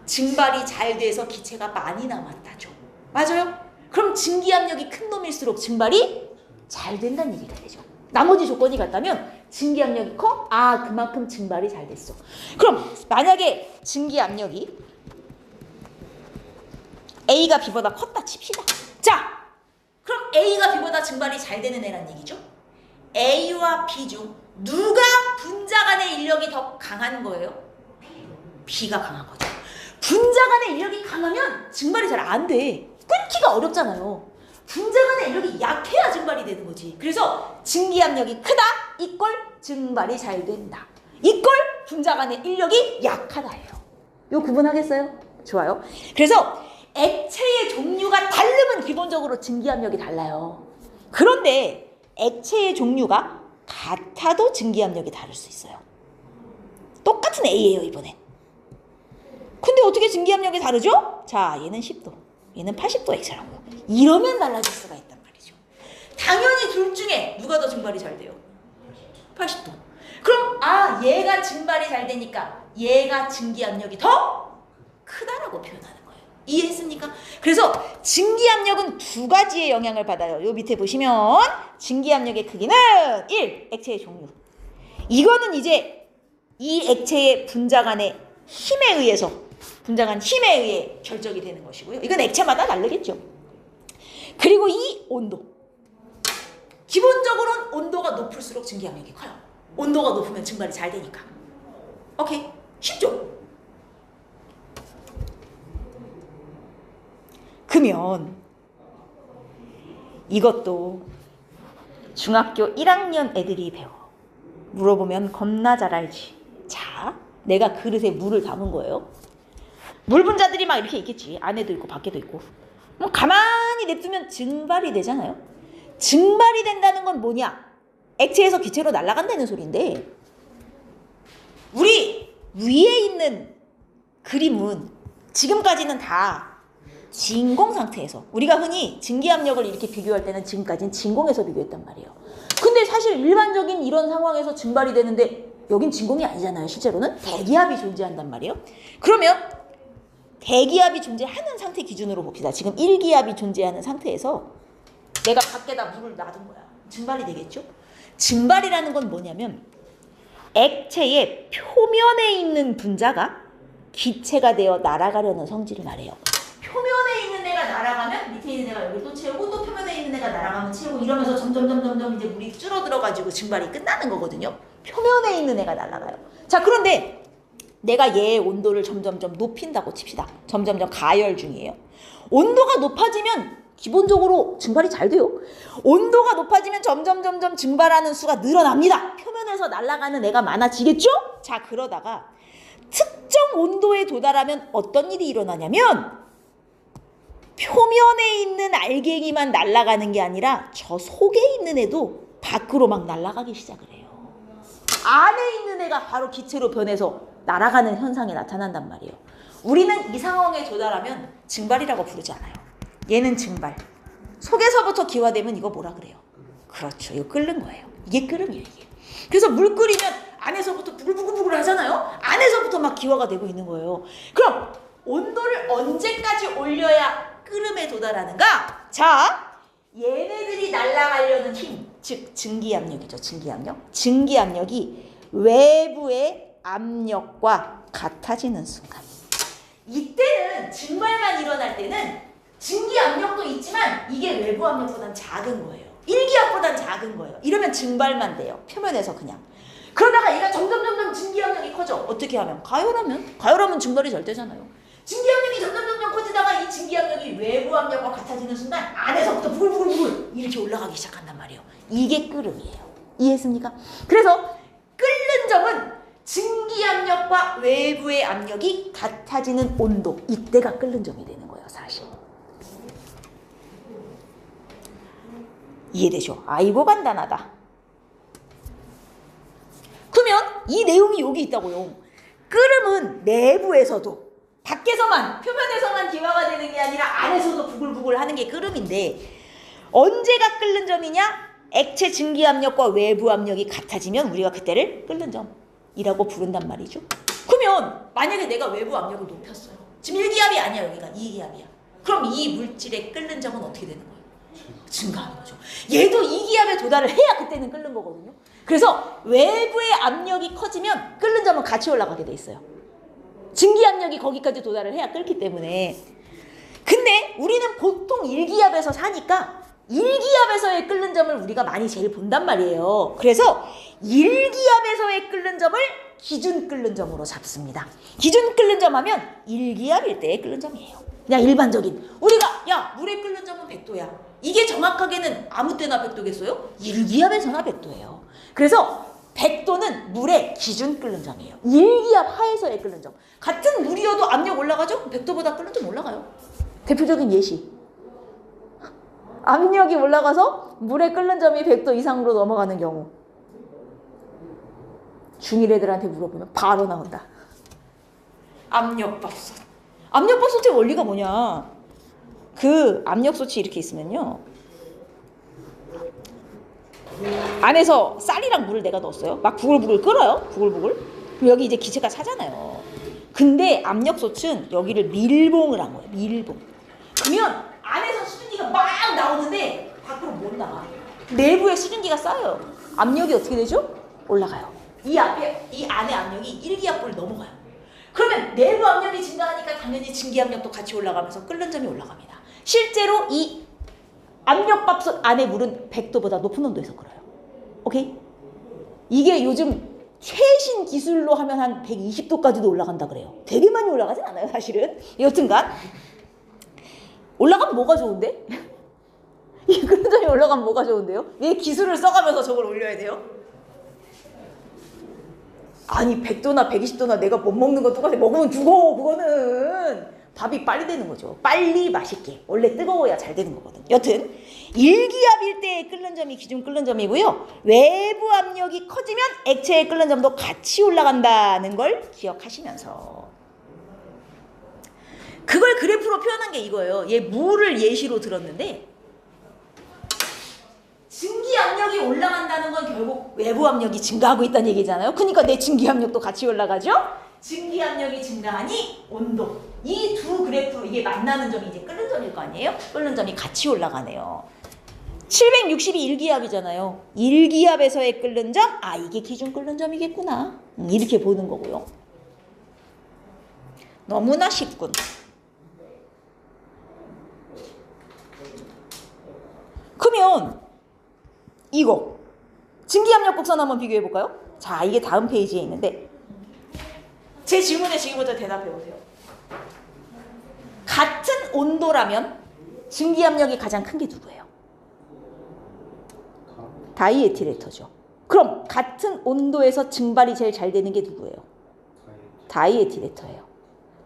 증발이 잘 돼서 기체가 많이 남았다죠. 맞아요? 그럼 증기압력이 큰 놈일수록 증발이 잘 된다는 얘기가 되죠. 나머지 조건이 같다면 증기압력이 커? 아, 그만큼 증발이 잘 됐어. 그럼 만약에 증기압력이 A가 B보다 컸다 칩시다. 자, 그럼 A가 B보다 증발이 잘 되는 애란 얘기죠. A와 B 중 누가 분자 간의 인력이 더 강한 거예요? B가 강한 거죠. 분자 간의 인력이 강하면 증발이 잘 안 돼. 끊기가 어렵잖아요. 분자 간의 인력이 약해야 증발이 되는 거지. 그래서 증기압력이 크다 이꼴 증발이 잘 된다. 이꼴 분자 간의 인력이 약하다예요. 이거 구분하겠어요? 좋아요. 그래서 액체의 종류가 다르면 기본적으로 증기압력이 달라요. 그런데 액체의 종류가 같아도 증기압력이 다를 수 있어요. 똑같은 A예요, 이번엔. 근데 어떻게 증기압력이 다르죠? 자, 얘는 10도, 얘는 80도 액체라고. 이러면 달라질 수가 있단 말이죠. 당연히 둘 중에 누가 더 증발이 잘 돼요? 80도. 그럼 아, 얘가 증발이 잘 되니까 얘가 증기압력이 더 크다라고 표현하는 거예요. 이해했습니까? 그래서 증기압력은 두 가지의 영향을 받아요. 요 밑에 보시면 증기압력의 크기는 1. 액체의 종류. 이거는 이제 이 액체의 분자 간의 힘에 의해서, 분자 간 힘에 의해 결정이 되는 것이고요. 이건 액체마다 다르겠죠. 그리고 이 온도. 기본적으로는 온도가 높을수록 증기압력이 커요. 온도가 높으면 증발이 잘 되니까. 오케이? 쉽죠? 그러면 이것도 중학교 1학년 애들이 배워. 물어보면 겁나 잘 알지. 자, 내가 그릇에 물을 담은 거예요. 물 분자들이 막 이렇게 있겠지. 안에도 있고 밖에도 있고. 뭐 가만히 냅두면 증발이 되잖아요. 증발이 된다는 건 뭐냐? 액체에서 기체로 날아간다는 소리인데, 우리 위에 있는 그림은 지금까지는 다 진공 상태에서, 우리가 흔히 증기압력을 이렇게 비교할 때는 지금까지는 진공에서 비교했단 말이에요. 근데 사실 일반적인 이런 상황에서 증발이 되는데 여긴 진공이 아니잖아요. 실제로는 대기압이 존재한단 말이에요. 그러면 대기압이 존재하는 상태 기준으로 봅시다. 지금 1기압이 존재하는 상태에서 내가 밖에다 물을 놔둔 거야. 증발이 되겠죠? 증발이라는 건 뭐냐면 액체의 표면에 있는 분자가 기체가 되어 날아가려는 성질을 말해요. 표면에 있는 애가 날아가면 밑에 있는 애가 여기 또 채우고, 또 표면에 있는 애가 날아가면 채우고, 이러면서 점점 이제 물이 줄어들어가지고 증발이 끝나는 거거든요. 표면에 있는 애가 날아가요. 자, 그런데 내가 얘의 온도를 점점점 높인다고 칩시다. 점점점 가열 중이에요. 온도가 높아지면 기본적으로 증발이 잘 돼요. 온도가 높아지면 점점 증발하는 수가 늘어납니다. 표면에서 날아가는 애가 많아지겠죠? 자, 그러다가 특정 온도에 도달하면 어떤 일이 일어나냐면 표면에 있는 알갱이만 날아가는 게 아니라 저 속에 있는 애도 밖으로 막 날아가기 시작을 해요. 안에 있는 애가 바로 기체로 변해서 날아가는 현상이 나타난단 말이에요. 우리는 이 상황에 도달하면 증발이라고 부르지 않아요. 얘는 증발. 속에서부터 기화되면 이거 뭐라 그래요? 그렇죠. 이거 끓는 거예요. 이게 끓음이에요, 이게. 그래서 물 끓이면 안에서부터 부글부글 하잖아요. 안에서부터 막 기화가 되고 있는 거예요. 그럼 온도를 언제까지 올려야 끓음에 도달하는가? 자, 얘네들이 날아가려는 힘, 즉 증기압력이죠. 증기압력. 증기압력이 외부의 압력과 같아지는 순간. 이때는 증발만 일어날 때는 증기압력도 있지만 이게 외부 압력보단 작은 거예요. 일기압보단 작은 거예요. 이러면 증발만 돼요. 표면에서 그냥. 그러다가 얘가 점점 증기압력이 커져. 어떻게 하면? 가열하면 증발이 잘 되잖아요. 증기압력이 점점 커지다가 이 증기압력이 외부 압력과 같아지는 순간 안에서부터 부글부글 이렇게 올라가기 시작한단 말이에요. 이게 끓음이에요. 이해했습니까? 그래서 끓는 점은 증기압력과 외부의 압력이 같아지는 온도, 이때가 끓는 점이 되는 거예요, 사실. 이해되죠? 아이고 간단하다. 그러면 이 내용이 여기 있다고요. 끓음은 내부에서도, 밖에서만, 표면에서만 기화가 되는 게 아니라 안에서도 부글부글 하는 게 끓음인데, 언제가 끓는 점이냐? 액체 증기압력과 외부 압력이 같아지면 우리가 그때를 끓는 점이라고 부른단 말이죠. 그러면 만약에 내가 외부 압력을 높였어요. 지금 1기압이 아니야, 여기가 2기압이야. 그럼 이 물질의 끓는 점은 어떻게 되는 거예요? 증가하는 거죠. 얘도 2기압에 도달을 해야 그때는 끓는 거거든요. 그래서 외부의 압력이 커지면 끓는 점은 같이 올라가게 돼 있어요. 증기압력이 거기까지 도달을 해야 끓기 때문에. 근데 우리는 보통 1기압에서 사니까 1기압에서의 끓는 점을 우리가 많이 제일 본단 말이에요. 그래서 1기압에서의 끓는 점을 기준 끓는 점으로 잡습니다. 기준 끓는 점 하면 1기압일 때의 끓는 점이에요. 그냥 일반적인. 우리가 야 물의 끓는 점은 100도야. 이게 정확하게는 아무 때나 100도겠어요? 1기압에서나 100도예요. 그래서 100도는 물의 기준 끓는 점이에요. 1기압 하에서의 끓는 점. 같은 물이어도 압력 올라가죠? 100도보다 끓는 점 올라가요. 대표적인 예시. 압력이 올라가서 물의 끓는 점이 100도 이상으로 넘어가는 경우. 중1 애들한테 물어보면 바로 나온다. 압력밥솥. 압력밥솥의 원리가 뭐냐? 그 압력솥이 이렇게 있으면요. 안에서 쌀이랑 물을 내가 넣었어요. 막 부글부글 끓어요. 부글부글. 그럼 여기 이제 기체가 차잖아요. 근데 압력솥은 여기를 밀봉을 한 거예요. 밀봉. 그러면 안에서 수증기가 막 나오는데 밖으로 못 나가. 내부에 수증기가 쌓여요. 압력이 어떻게 되죠? 올라가요. 이 안에 압력이 1기압을 넘어가요. 그러면 내부 압력이 증가하니까 당연히 증기압력도 같이 올라가면서 끓는 점이 올라갑니다. 실제로 이 압력밥솥 안에 물은 100도보다 높은 온도에서 끓어요. 오케이? 이게 요즘 최신 기술로 하면 한 120도까지도 올라간다 그래요. 되게 많이 올라가진 않아요, 사실은. 여튼간 올라가면 뭐가 좋은데? 이 끓는 점이 올라가면 뭐가 좋은데요? 왜 기술을 써가면서 저걸 올려야 돼요? 아니 100도나 120도나 내가 못 먹는 거 똑같아. 먹으면 죽어. 그거는 밥이 빨리 되는 거죠. 빨리 맛있게. 원래 뜨거워야 잘 되는 거거든. 여튼 1기압일 때의 끓는 점이 기준 끓는 점이고요. 외부 압력이 커지면 액체의 끓는 점도 같이 올라간다는 걸 기억하시면서, 그걸 그래프로 표현한 게 이거예요. 얘 물을 예시로 들었는데 증기압력이 올라간다는 건 결국 외부 압력이 증가하고 있다는 얘기잖아요. 그러니까 내 증기압력도 같이 올라가죠. 증기압력이 증가하니 온도. 이 두 그래프로 이게 만나는 점이 이제 끓는 점일 거 아니에요? 끓는 점이 같이 올라가네요. 760이 1기압이잖아요. 1기압에서의 끓는 점, 아 이게 기준 끓는 점이겠구나. 이렇게 보는 거고요. 너무나 쉽군. 그러면 이거 증기압력 곡선 한번 비교해 볼까요? 자, 이게 다음 페이지에 있는데 제 질문에 지금부터 대답해 보세요. 같은 온도라면 증기압력이 가장 큰 게 누구예요? 다이에틸에터죠. 그럼 같은 온도에서 증발이 제일 잘 되는 게 누구예요? 다이에틸에터예요.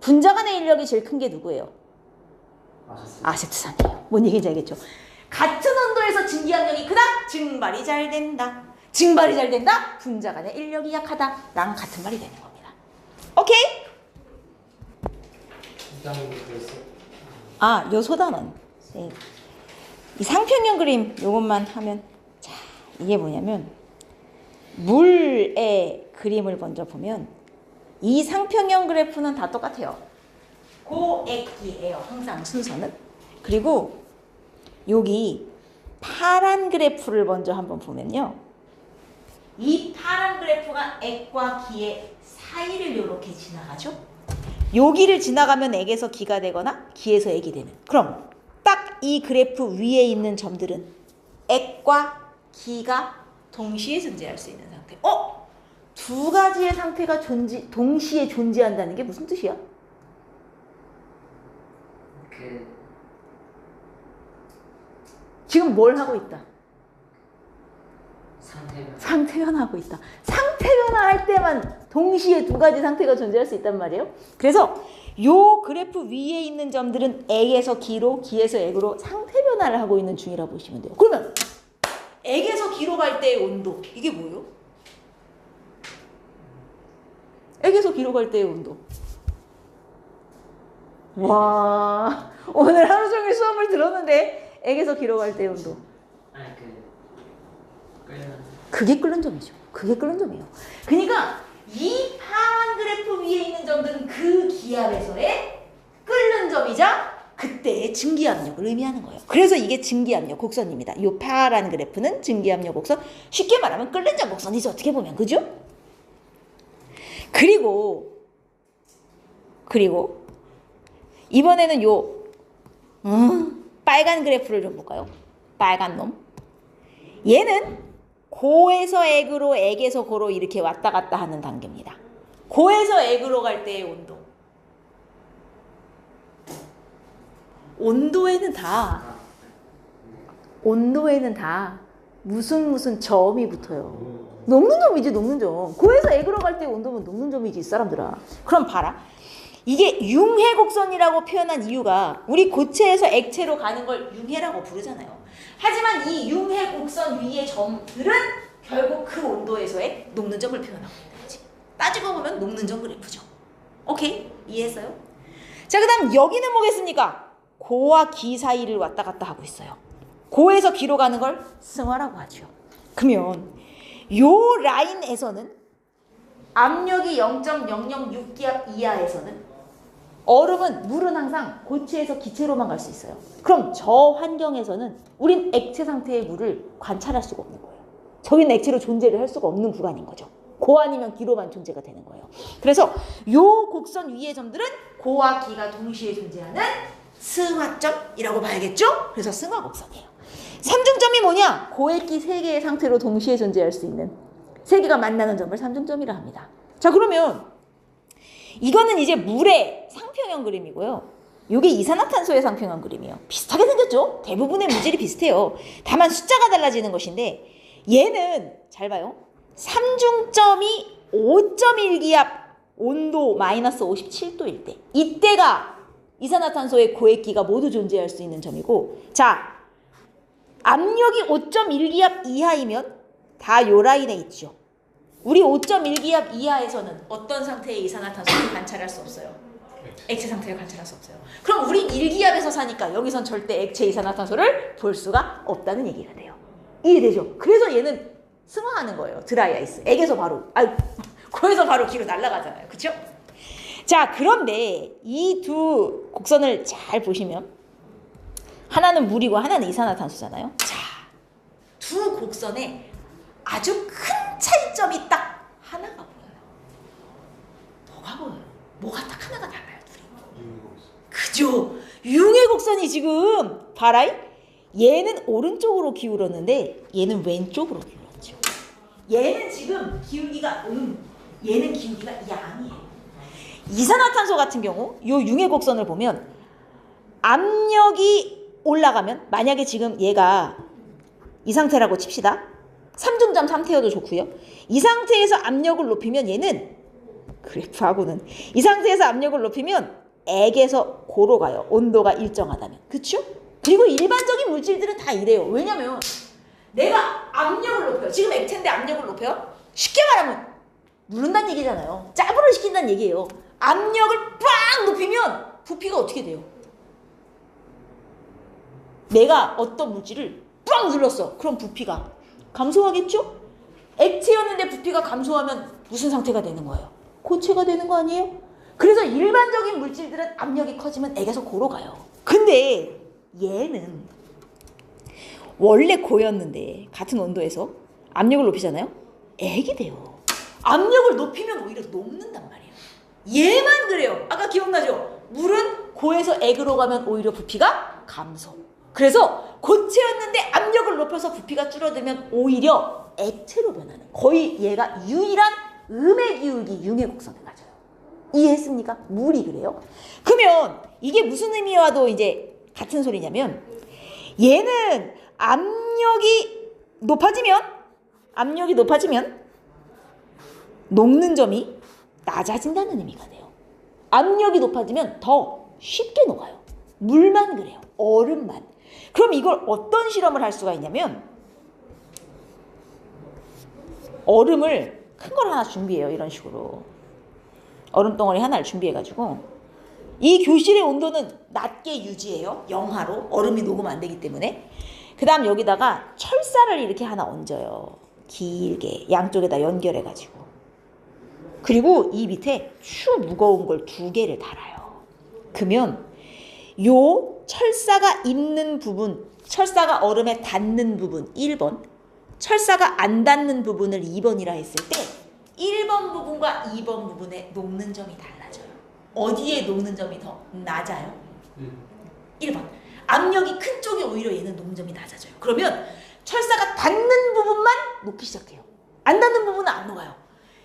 분자 간의 인력이 제일 큰 게 누구예요? 아세트산이에요. 뭔 얘기인지 알겠죠? 같은 온도에서 증기압력이 크다? 증발이 잘 된다. 증발이 잘 된다? 분자 간의 인력이 약하다. 랑 같은 말이 되는 겁니다. 오케이? 아, 요 소단원. 네. 이 상평형 그림 요것만 하면, 자, 이게 뭐냐면 물의 그림을 먼저 보면 이 상평형 그래프는 다 똑같아요. 고액기예요. 항상 순서는. 그리고 여기 파란 그래프를 먼저 한번 보면요. 이 파란 그래프가 액과 기의 사이를 이렇게 지나가죠. 여기를 지나가면 액에서 기가 되거나 기에서 액이 되는. 그럼 딱 이 그래프 위에 있는 점들은 액과 기가 동시에 존재할 수 있는 상태. 두 가지의 상태가 동시에 존재한다는 게 무슨 뜻이야? 지금 뭘 하고 있다? 상태 변화하고 있다. 상태 변화할 때만 동시에 두 가지 상태가 존재할 수 있단 말이에요. 그래서 요 그래프 위에 있는 점들은 액에서 기로, 기에서 액으로 상태 변화를 하고 있는 중이라고 보시면 돼요. 그러면 액에서 기로 갈 때의 온도, 이게 뭐예요? 액에서 기로 갈 때의 온도. 와, 오늘 하루 종일 수업을 들었는데 액에서 기로 갈 때의 온도. 그게 끓는 점이죠. 그게 끓는 점이에요. 그러니까 이 파란 그래프 위에 있는 점들은 그 기압에서의 끓는 점이자 그때의 증기압력을 의미하는 거예요. 그래서 이게 증기압력 곡선입니다. 이 파란 그래프는 증기압력 곡선. 쉽게 말하면 끓는 점 곡선이죠. 어떻게 보면. 그죠? 그리고 이번에는 요 빨간 그래프를 좀 볼까요? 빨간 놈. 얘는 고에서 액으로, 액에서 고로 이렇게 왔다 갔다 하는 단계입니다. 고에서 액으로 갈 때의 온도. 온도에는 다 무슨 점이 붙어요. 녹는 점이지, 녹는 점. 고에서 액으로 갈 때의 온도면 녹는 점이지, 이 사람들아. 그럼 봐라. 이게 융해곡선이라고 표현한 이유가 우리 고체에서 액체로 가는 걸 융해라고 부르잖아요. 하지만 이 융해곡선 위의 점들은 결국 그 온도에서의 녹는 점을 표현하고 있는 거지. 따지고 보면 녹는 점 그래프죠. 오케이? 이해했어요? 자, 그 다음 여기는 뭐겠습니까? 고와 기 사이를 왔다 갔다 하고 있어요. 고에서 기로 가는 걸 승화라고 하죠. 그러면 요 라인에서는 압력이 0.006기압 이하에서는 물은 항상 고체에서 기체로만 갈 수 있어요. 그럼 저 환경에서는 우린 액체 상태의 물을 관찰할 수가 없는 거예요. 저기는 액체로 존재를 할 수가 없는 구간인 거죠. 고 아니면 기로만 존재가 되는 거예요. 그래서 요 곡선 위의 점들은 고와 기가 동시에 존재하는 승화점이라고 봐야겠죠? 그래서 승화곡선이에요. 삼중점이 뭐냐? 고액기 3개의 상태로 동시에 존재할 수 있는 3개가 만나는 점을 삼중점이라 합니다. 자, 그러면 이거는 이제 물의 상평형 그림이고요. 이게 이산화탄소의 상평형 그림이에요. 비슷하게 생겼죠? 대부분의 물질이 비슷해요. 다만 숫자가 달라지는 것인데 얘는 잘 봐요. 삼중점이 5.1기압 온도 마이너스 57도일 때 이때가 이산화탄소의 고액기가 모두 존재할 수 있는 점이고, 자, 압력이 5.1기압 이하이면 다 요 라인에 있죠. 우리 5.1기압 이하에서는 어떤 상태의 이산화탄소를 관찰할 수 없어요. 액체 상태를 관찰할 수 없어요. 그럼 우린 1기압에서 사니까 여기선 절대 액체 이산화탄소를 볼 수가 없다는 얘기가 돼요. 이해되죠? 그래서 얘는 승화하는 거예요. 드라이 아이스. 액에서 바로, 고에서 바로 기로 날아가잖아요. 그쵸? 자, 그런데 이 두 곡선을 잘 보시면 하나는 물이고 하나는 이산화탄소잖아요. 자, 두 곡선에 아주 큰 차이점이 딱 하나가 보여요. 뭐가 보여요? 뭐가 딱 하나가 달라요, 둘이. 그죠? 융의 곡선이 지금 봐라. 얘는 오른쪽으로 기울었는데 얘는 왼쪽으로 기울었죠. 얘는 지금 기울기가 얘는 기울기가 양이에요. 이산화탄소 같은 경우 요 융의 곡선을 보면 압력이 올라가면 만약에 지금 얘가 이 상태라고 칩시다. 3중점 상태여도 좋고요. 이 상태에서 압력을 높이면 얘는 그래프하고는 이 상태에서 압력을 높이면 액에서 고로 가요. 온도가 일정하다면. 그쵸? 그리고 일반적인 물질들은 다 이래요. 왜냐면 내가 압력을 높여요. 지금 액체인데 압력을 높여요. 쉽게 말하면 누른다는 얘기잖아요. 짜부를 시킨다는 얘기예요. 압력을 빡 높이면 부피가 어떻게 돼요? 내가 어떤 물질을 빡 눌렀어. 그럼 부피가 감소하겠죠? 액체였는데 부피가 감소하면 무슨 상태가 되는 거예요? 고체가 되는 거 아니에요? 그래서 일반적인 물질들은 압력이 커지면 액에서 고로 가요. 근데 얘는 원래 고였는데 같은 온도에서 압력을 높이잖아요? 액이 돼요. 압력을 높이면 오히려 녹는단 말이에요. 얘만 그래요. 아까 기억나죠? 물은 고에서 액으로 가면 오히려 부피가 감소. 그래서 고체였는데 압력을 높여서 부피가 줄어들면 오히려 액체로 변하는, 거의 얘가 유일한 음의 기울기 융의 곡선을 가져요. 이해했습니까? 물이 그래요. 그러면 이게 무슨 의미와도 이제 같은 소리냐면, 얘는 압력이 높아지면 녹는 점이 낮아진다는 의미가 돼요. 압력이 높아지면 더 쉽게 녹아요. 물만 그래요. 얼음만. 그럼 이걸 어떤 실험을 할 수가 있냐면, 얼음을 큰 걸 하나 준비해요. 이런 식으로 얼음 덩어리 하나를 준비해가지고 이 교실의 온도는 낮게 유지해요. 영하로. 얼음이 녹으면 안 되기 때문에. 그 다음 여기다가 철사를 이렇게 하나 얹어요. 길게 양쪽에다 연결해가지고. 그리고 이 밑에 추 무거운 걸 2개를 달아요. 그러면 요 철사가 있는 부분, 철사가 얼음에 닿는 부분 1번, 철사가 안 닿는 부분을 2번이라 했을 때 1번 부분과 2번 부분의 녹는 점이 달라져요. 어디에 녹는 점이 더 낮아요? 1번. 압력이 큰 쪽이 오히려 얘는 녹는 점이 낮아져요. 그러면 철사가 닿는 부분만 녹기 시작해요. 안 닿는 부분은 안 녹아요.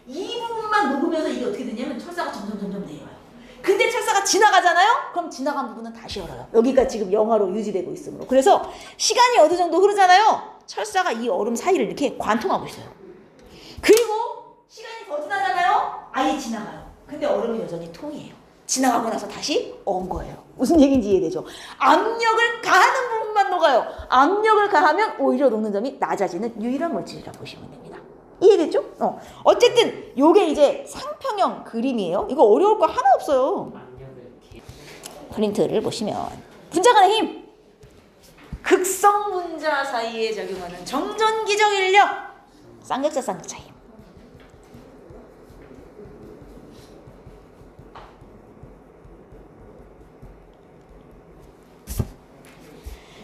이 부분만 녹으면서 이게 어떻게 되냐면 철사가 점점 내려와요. 근데 철사가 지나가잖아요? 그럼 지나간 부분은 다시 얼어요. 여기가 지금 영하로 유지되고 있으므로. 그래서 시간이 어느 정도 흐르잖아요? 철사가 이 얼음 사이를 이렇게 관통하고 있어요. 그리고 시간이 더 지나잖아요? 아예 지나가요. 근데 얼음은 여전히 통이에요. 지나가고 나서 다시 언 거예요. 무슨 얘기인지 이해되죠? 압력을 가하는 부분만 녹아요. 압력을 가하면 오히려 녹는 점이 낮아지는 유일한 물질이라고 보시면 됩니다. 이해됐죠? 어쨌든 요게 이제 상평형 그림이에요. 이거 어려울 거 하나 없어요. 프린트를 보시면 분자간의 힘, 극성 분자 사이에 작용하는 정전기적 인력, 쌍극자 힘.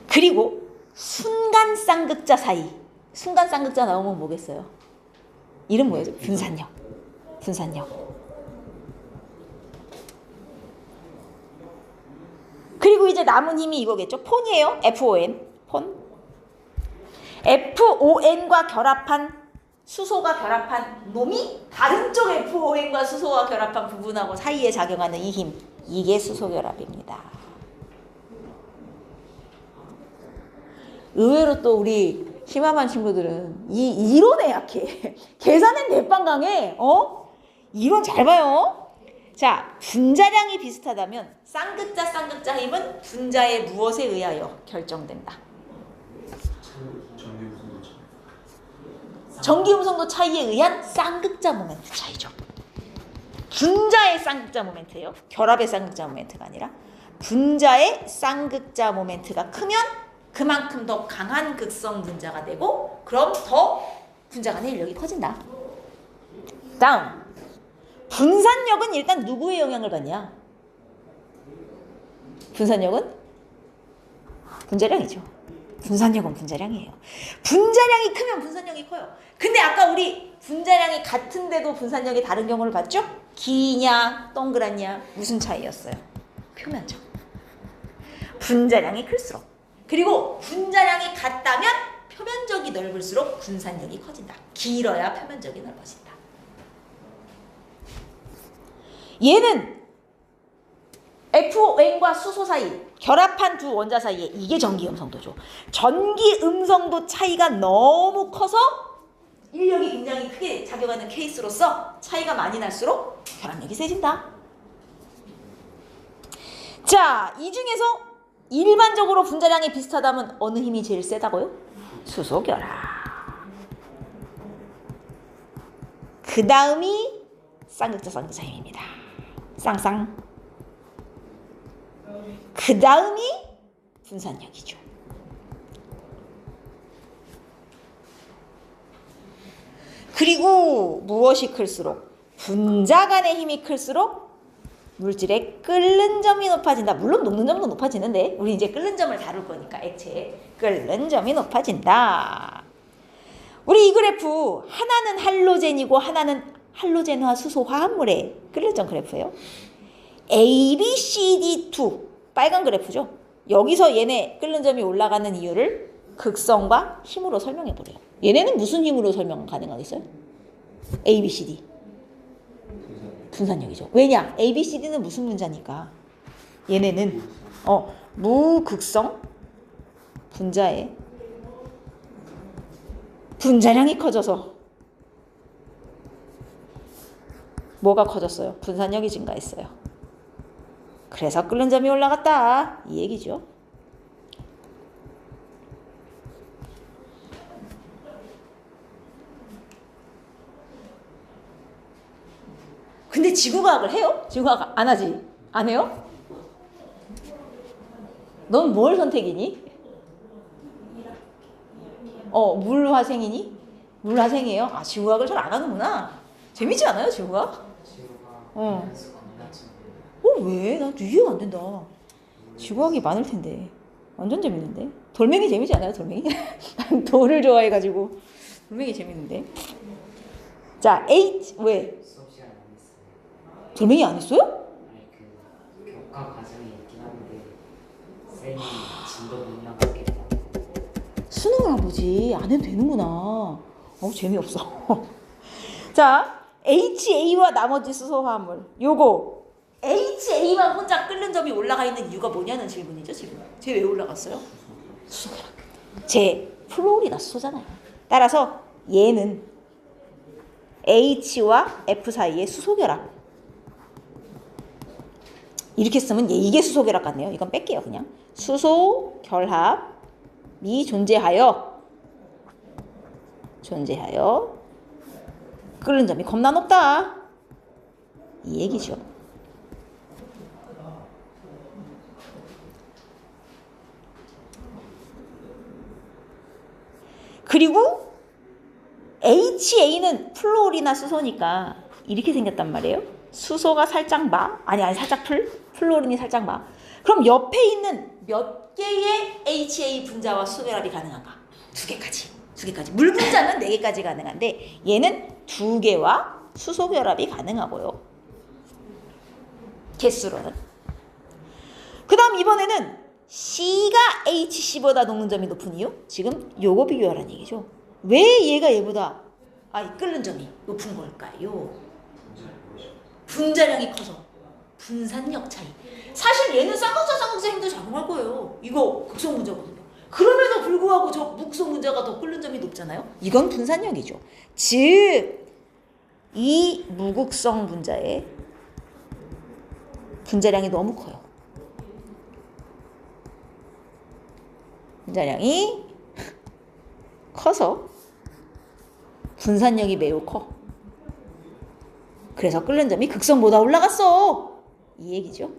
그리고 순간 쌍극자 사이. 순간 쌍극자 나오면 뭐겠어요? 이름 뭐예요? 분산력. 그리고 이제 남은 힘이 이거겠죠? 폰이에요. FON. 폰. FON과 결합한, 수소가 결합한 놈이 다른 쪽 FON과 수소가 결합한 부분하고 사이에 작용하는 이 힘. 이게 수소결합입니다. 의외로 또 우리 심함한 친구들은 이 이론에 약해. 계산은 대빵 강해. 이론 잘 봐요. 자, 분자량이 비슷하다면 쌍극자 힘은 분자의 무엇에 의하여 결정된다? 전기음성도 차이에 의한 쌍극자 모멘트 차이죠. 분자의 쌍극자 모멘트예요. 결합의 쌍극자 모멘트가 아니라 분자의 쌍극자 모멘트가 크면 그만큼 더 강한 극성 분자가 되고, 그럼 더 분자 간의 인력이 커진다. 다음, 분산력은 일단 누구의 영향을 받냐? 분산력은 분자량이죠. 분산력은 분자량이에요. 분자량이 크면 분산력이 커요. 근데 아까 우리 분자량이 같은데도 분산력이 다른 경우를 봤죠? 기냐 동그랗냐 무슨 차이였어요? 표면적. 분자량이 클수록, 그리고 분자량이 같다면 표면적이 넓을수록 분산력이 커진다. 길어야 표면적이 넓어진다. 얘는 FON과 수소 사이 결합한 두 원자 사이에 이게 전기 음성도죠. 전기 음성도 차이가 너무 커서 인력이 굉장히 크게 작용하는 케이스로서 차이가 많이 날수록 결합력이 세진다. 자, 이 중에서 일반적으로 분자량이 비슷하다면 어느 힘이 제일 세다고요? 수소결합. 그 다음이 쌍극자 힘입니다. 쌍쌍. 그 다음이 분산력이죠. 그리고 무엇이 클수록 분자 간의 힘이 클수록 물질의 끓는 점이 높아진다. 물론 녹는 점도 높아지는데 우리 이제 끓는 점을 다룰 거니까 액체의 끓는 점이 높아진다. 우리 이 그래프 하나는 할로젠이고 하나는 할로젠화 수소 화합물의 끓는 점 그래프예요. ABCD2 빨간 그래프죠. 여기서 얘네 끓는 점이 올라가는 이유를 극성과 힘으로 설명해 보래요. 얘네는 무슨 힘으로 설명 가능하겠어요? ABCD 분산력이죠. 왜냐? ABCD는 무슨 분자니까. 얘네는 무극성 분자의 분자량이 커져서 뭐가 커졌어요? 분산력이 증가했어요. 그래서 끓는 점이 올라갔다. 이 얘기죠. 근데 지구과학을 해요? 지구과학 안 하지? 안 해요? 넌 뭘 선택이니? 물화생이니? 물화생이에요? 아, 지구과학을 잘 안 하는구나. 재밌지 않아요, 지구과학? 왜? 나 이해가 안 된다. 지구과학이 많을 텐데. 완전 재밌는데. 돌멩이 재밌지 않아요, 돌멩이? 난 돌을 좋아해가지고. 돌멩이 재밌는데. 자, 왜? 돌멩이 안 했어요? 아니 그 교과 과정에 있긴 한데 쌤이 진도 못 나갔겠다. 수능을 보지 안 해도 되는구나. 재미없어. 자, HA와 나머지 수소 화합물. 요거 HA만 혼자 끓는 점이 올라가 있는 이유가 뭐냐는 질문이죠, 지금. 쟤 왜 올라갔어요? 수소결합. 쟤 플로리나 수소잖아요. 따라서 얘는 H와 F 사이의 수소결합. 이렇게 쓰면 이게 수소결합 같네요. 이건 뺄게요, 그냥. 수소결합이 존재하여 끓는 점이 겁나 높다. 이 얘기죠. 그리고 HA는 플로리나 수소니까 이렇게 생겼단 말이에요. 수소가 살짝 살짝 플로린이 살짝 그럼 옆에 있는 몇 개의 HA 분자와 수소결합이 가능한가? 두 개까지. 물 분자는 4개까지 가능한데 얘는 2개와 수소결합이 가능하고요. 개수로는. 그 다음 이번에는 C가 HC보다 녹는 점이 높은 이유? 지금 요거 비교하라는 얘기죠. 왜 얘가 얘보다 끓는 점이 높은 걸까요? 분자량이 커서 분산력 차이. 사실 얘는 쌍극자 힘도 작용할 거예요. 이거 극성 분자거든요. 그럼에도 불구하고 저 무극성 분자가 더 끓는 점이 높잖아요. 이건 분산력이죠. 즉, 이 무극성 분자의 분자량이 너무 커요. 분자량이 커서 분산력이 매우 커. 그래서 끓는 점이 극성보다 올라갔어. 이 얘기죠.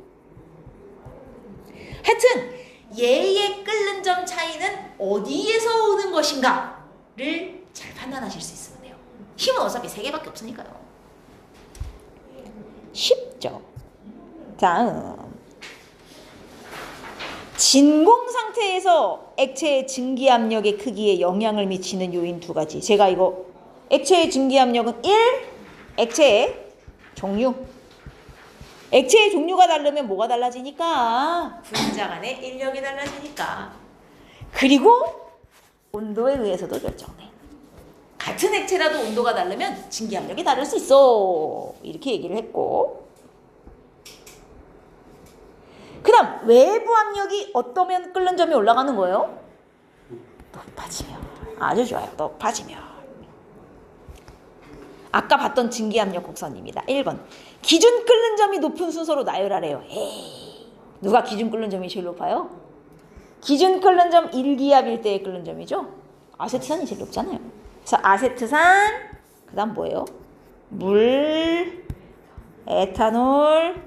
하여튼 얘의 끓는 점 차이는 어디에서 오는 것인가를 잘 판단하실 수 있으면 돼요. 힘은 어차피 3개밖에 없으니까요. 쉽죠. 다음. 진공 상태에서 액체의 증기압력의 크기에 영향을 미치는 요인 2가지. 제가 이거 액체의 증기압력은 1. 액체의 종류. 액체의 종류가 다르면 뭐가 달라지니까? 분자 간의 인력이 달라지니까. 그리고 온도에 의해서도 결정돼. 같은 액체라도 온도가 다르면 증기압력이 다를 수 있어. 이렇게 얘기를 했고. 그 다음 외부 압력이 어떠면 끓는 점이 올라가는 거예요? 높아지면. 아주 좋아요. 높아지면. 아까 봤던 증기압력 곡선입니다. 1번. 기준 끓는 점이 높은 순서로 나열하래요. 에이, 누가 기준 끓는 점이 제일 높아요? 기준 끓는 점 1기압일 때의 끓는 점이죠. 아세트산이 제일 높잖아요. 그래서 아세트산, 그 다음 뭐예요? 물, 에탄올,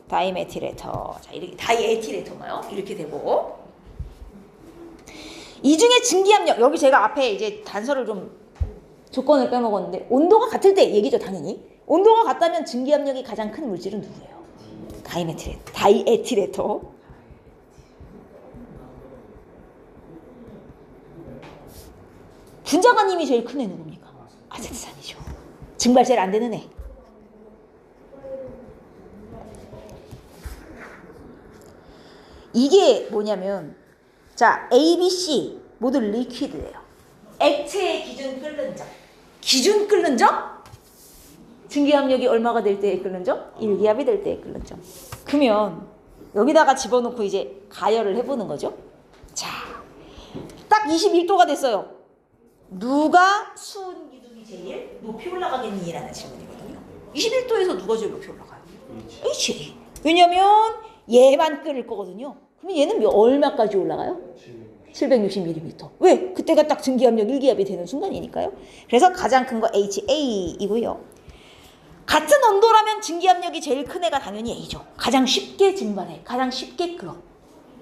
다이메틸에터. 자, 이렇게 다이에틸에터인가요? 이렇게 되고. 이 중에 증기압력, 여기 제가 앞에 이제 단서를 좀 조건을 빼먹었는데, 온도가 같을 때 얘기죠, 당연히. 온도가 같다면 증기압력이 가장 큰 물질은 누구예요? 다이에틸에터. 분자관님이 제일 큰 애 누굽니까? 아세트산이죠. 증발 제일 안 되는 애. 이게 뭐냐면, 자, A, B, C 모두 리퀴드예요. 액체의 기준 끓는 점. 기준 끓는 점? 증기압력이 얼마가 될 때에 끓는 점? 1기압이 될 때에 끓는 점. 그러면 여기다가 집어넣고 이제 가열을 해보는 거죠. 자, 딱 21도가 됐어요. 누가 수은 기둥이 제일 높이 올라가겠니? 라는 질문이거든요. 21도에서 누가 제일 높이 올라가요? H. 왜냐면 얘만 끓을 거거든요. 그러면 얘는 얼마까지 올라가요? 760mm. 왜? 그때가 딱 증기압력 1기압이 되는 순간이니까요. 그래서 가장 큰 거 HA이고요. 같은 온도라면 증기압력이 제일 큰 애가 당연히 A죠. 가장 쉽게 증발해. 가장 쉽게 끓어.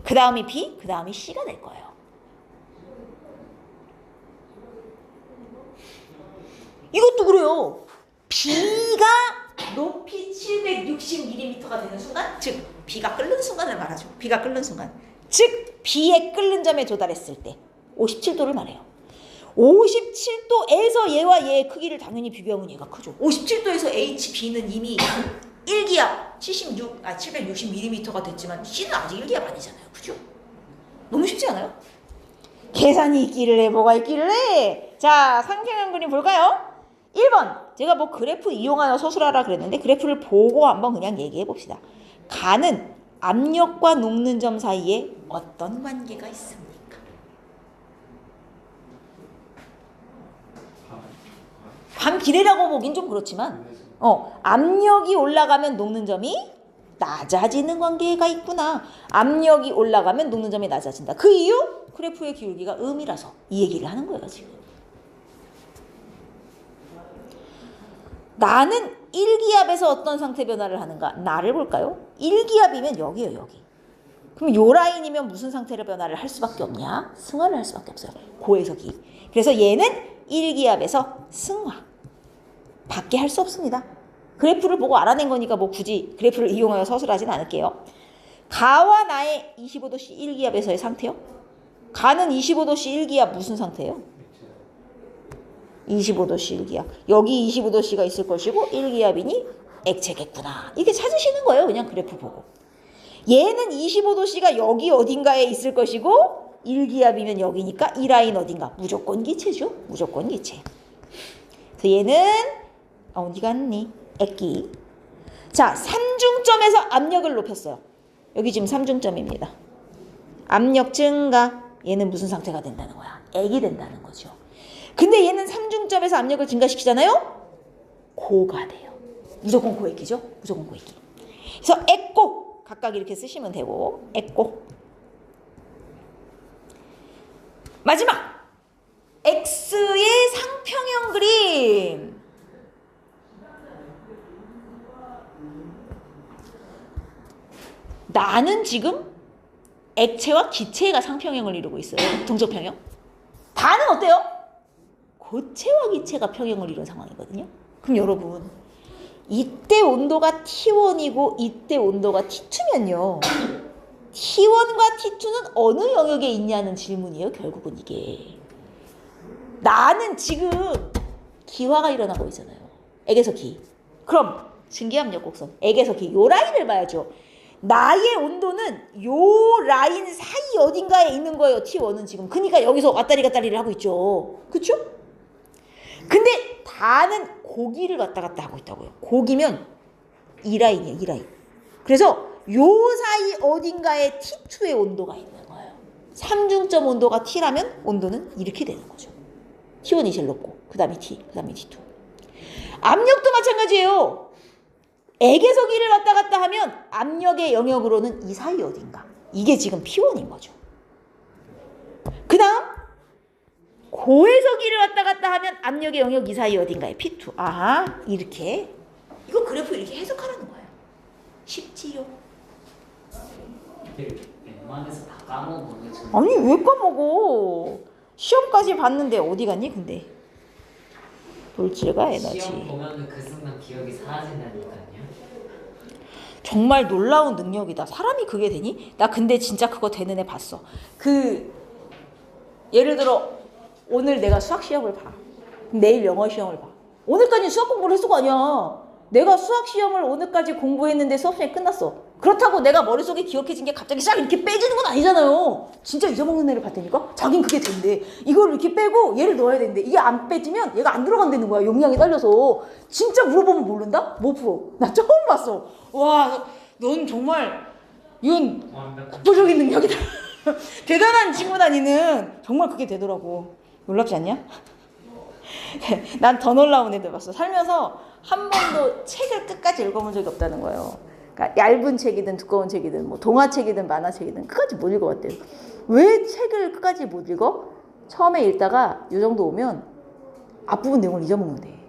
그 다음이 B, 그 다음이 C가 될 거예요. 이것도 그래요. B가 높이 760mm가 되는 순간, 즉 B가 끓는 순간을 말하죠. B가 끓는 순간. 즉 B의 끓는 점에 도달했을 때 57도를 말해요. 57도에서 얘와 얘의 크기를 당연히 비교하면 얘가 크죠. 57도에서 HB는 이미 1기압 760mm가 됐지만 C는 아직 1기압 아니잖아요. 그죠? 너무 쉽지 않아요? 계산이 있기를 해. 뭐가 있기를 해. 자, 상평형 그림 볼까요? 1번. 제가 뭐 그래프 이용하여 서술하라 그랬는데 그래프를 보고 한번 그냥 얘기해 봅시다. 가는 압력과 녹는 점 사이에 어떤 관계가 있습니까? 반비례라고 보긴 좀 그렇지만 압력이 올라가면 녹는 점이 낮아지는 관계가 있구나. 압력이 올라가면 녹는 점이 낮아진다. 그 이유? 그래프의 기울기가 음이라서 이 얘기를 하는 거예요 지금. 나는 1기압에서 어떤 상태 변화를 하는가? 나를 볼까요? 1기압이면 여기요, 여기. 그럼 요 라인이면 무슨 상태로 변화를 할 수밖에 없냐? 승화를 할 수밖에 없어요. 고에서 기. 그래서 얘는 1기압에서 승화. 밖에 할 수 없습니다. 그래프를 보고 알아낸 거니까 뭐 굳이 그래프를 이용하여 서술하진 않을게요. 가와 나의 25도씨 1기압에서의 상태요? 가는 25도씨 1기압 무슨 상태예요? 25도씨 1기압. 여기 25도씨가 있을 것이고 1기압이니 액체겠구나. 이렇게 찾으시는 거예요. 그냥 그래프 보고. 얘는 25도씨가 여기 어딘가에 있을 것이고 1기압이면 여기니까 이 라인 어딘가. 무조건 기체죠. 무조건 기체. 그래서 얘는 어디 갔니? 액기. 자, 3중점에서 압력을 높였어요. 여기 지금 3중점입니다. 압력 증가. 얘는 무슨 상태가 된다는 거야? 액이 된다는 거죠. 근데 얘는 3중점에서 압력을 증가시키잖아요? 고가 돼요. 무조건 고액기죠? 무조건 고액기. 그래서 액고 각각 이렇게 쓰시면 되고 액고. 마지막 X의 상평형 그림. 나는 지금 액체와 기체가 상평형을 이루고 있어요. 동적평형. 다는 어때요? 고체와 기체가 평형을 이룬 상황이거든요. 그럼 여러분 이때 온도가 T1이고 이때 온도가 T2면요. T1과 T2는 어느 영역에 있냐는 질문이에요. 결국은 이게. 나는 지금 기화가 일어나고 있잖아요. 액에서 기. 그럼 증기압력 곡선 액에서 기. 요 라인을 봐야죠. 나의 온도는 요 라인 사이 어딘가에 있는 거예요. T1은 지금. 그러니까 여기서 왔다리 갔다리를 하고 있죠. 그쵸? 근데 다는 고기를 왔다 갔다 하고 있다고요. 고기면 이 라인이에요. 이 라인. 그래서 요 사이 어딘가에 T2의 온도가 있는 거예요. 삼중점 온도가 T라면 온도는 이렇게 되는 거죠. T1이 제일 높고 그 다음에 T, 그 다음에 T2. 압력도 마찬가지예요. 액에서 기를 왔다 갔다 하면 압력의 영역으로는 이 사이 어딘가. 이게 지금 P1인 거죠. 그 다음 고에서 기를 왔다 갔다 하면 압력의 영역 이 사이 어딘가에 P2. 아하, 이렇게. 이거 그래프 이렇게 해석하라는 거예요. 쉽지요? 웬만해서 다 까먹어요. 저는. 아니 왜 까먹어? 시험까지 봤는데 어디 갔니 근데? 돌질과 에너지. 시험 보면은 그 순간 기억이 사라진다니까요. 정말 놀라운 능력이다. 사람이 그게 되니? 나 근데 진짜 그거 되는 애 봤어. 예를 들어 오늘 내가 수학 시험을 봐. 내일 영어 시험을 봐. 오늘까지 수학 공부를 했을 거 아니야. 내가 수학 시험을 오늘까지 공부했는데 수업 시간이 끝났어. 그렇다고 내가 머릿속에 기억해진 게 갑자기 싹 이렇게 빼지는 건 아니잖아요. 진짜 잊어먹는 애를 봤다니까? 자긴 그게 된대. 이걸 이렇게 빼고 얘를 넣어야 되는데 이게 안 빼지면 얘가 안 들어간다는 거야. 용량이 딸려서. 진짜 물어보면 모른다? 못 풀어. 나 처음 봤어. 와, 넌 정말 이건 국보적인 능력이다. 대단한 친구다 니는. 정말 그게 되더라고. 놀랍지 않냐? 난 더 놀라운 애들 봤어. 살면서 한 번도 책을 끝까지 읽어본 적이 없다는 거예요. 그러니까 얇은 책이든 두꺼운 책이든 뭐 동화책이든 만화책이든 끝까지 못 읽어봤대요. 왜 책을 끝까지 못 읽어? 처음에 읽다가 이 정도 오면 앞부분 내용을 잊어먹는데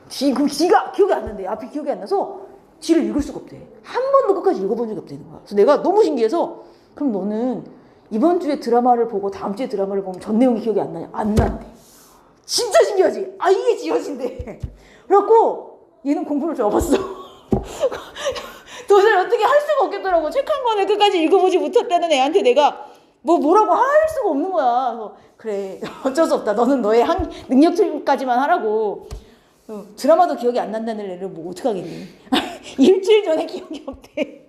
뒤가 기억이 안 난대. 앞이 기억이 안 나서 뒤를 읽을 수가 없대. 한 번도 끝까지 읽어본 적이 없다는 거야. 그래서 내가 너무 신기해서 그럼 너는 이번 주에 드라마를 보고 다음 주에 드라마를 보면 전 내용이 기억이 안 나냐? 안 난대. 진짜 신기하지? 아 이게 지어진대. 그래갖고 얘는 공부를 접었어. 도저히 어떻게 할 수가 없겠더라고. 책 한 권을 끝까지 읽어보지 못했다는 애한테 내가 뭐라고 할 수가 없는 거야. 그래서 그래 어쩔 수 없다. 너는 너의 능력치까지만 하라고. 드라마도 기억이 안 난다는 애를 뭐 어떡하겠니. 일주일 전에 기억이 없대.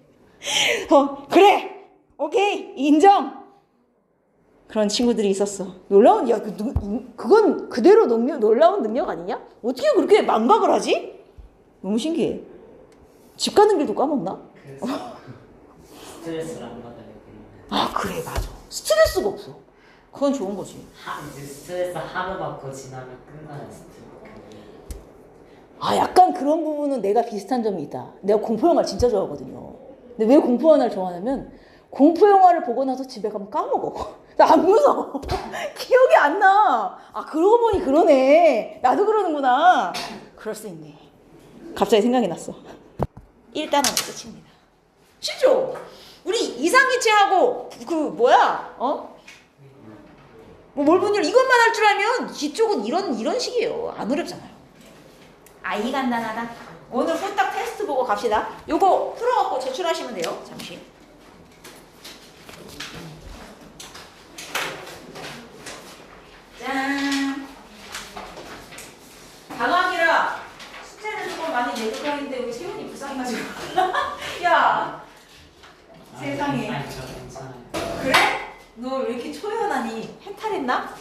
그래 오케이 인정. 그런 친구들이 있었어. 놀라운, 야, 그건 그대로 놀라운 능력 아니냐? 어떻게 그렇게 망각을 하지? 너무 신기해. 집 가는 길도 까먹나? 스트레스를 안 받아요. 아, 그래, 맞아. 스트레스가 없어. 그건 좋은 거지. 이제 스트레스 하루 받고 지나면 끝나는 스트레스. 아, 약간 그런 부분은 내가 비슷한 점이 있다. 내가 공포영화를 진짜 좋아하거든요. 근데 왜 공포영화를 좋아하냐면, 공포영화를 보고 나서 집에 가면 까먹어. 나 안 무서워. 기억이 안 나. 아, 그러고 보니 그러네. 나도 그러는구나. 그럴 수 있네. 갑자기 생각이 났어. 1단원은 끝입니다. 쉽죠? 우리 이상기체하고 뭘 본 일 이것만 할 줄 알면 뒤쪽은 이런 식이에요. 안 어렵잖아요. 이 간단하다. 오늘 후딱 테스트 보고 갑시다. 요거 풀어갖고 제출하시면 돼요. 잠시. 짠. 강학이라 숙제는 조금 많이 내도록하는데 우리 채윤이 불쌍해가지고. 야, 세상에. 아니 저 괜찮아요. 그래? 너 왜 이렇게 초연하니? 해탈했나?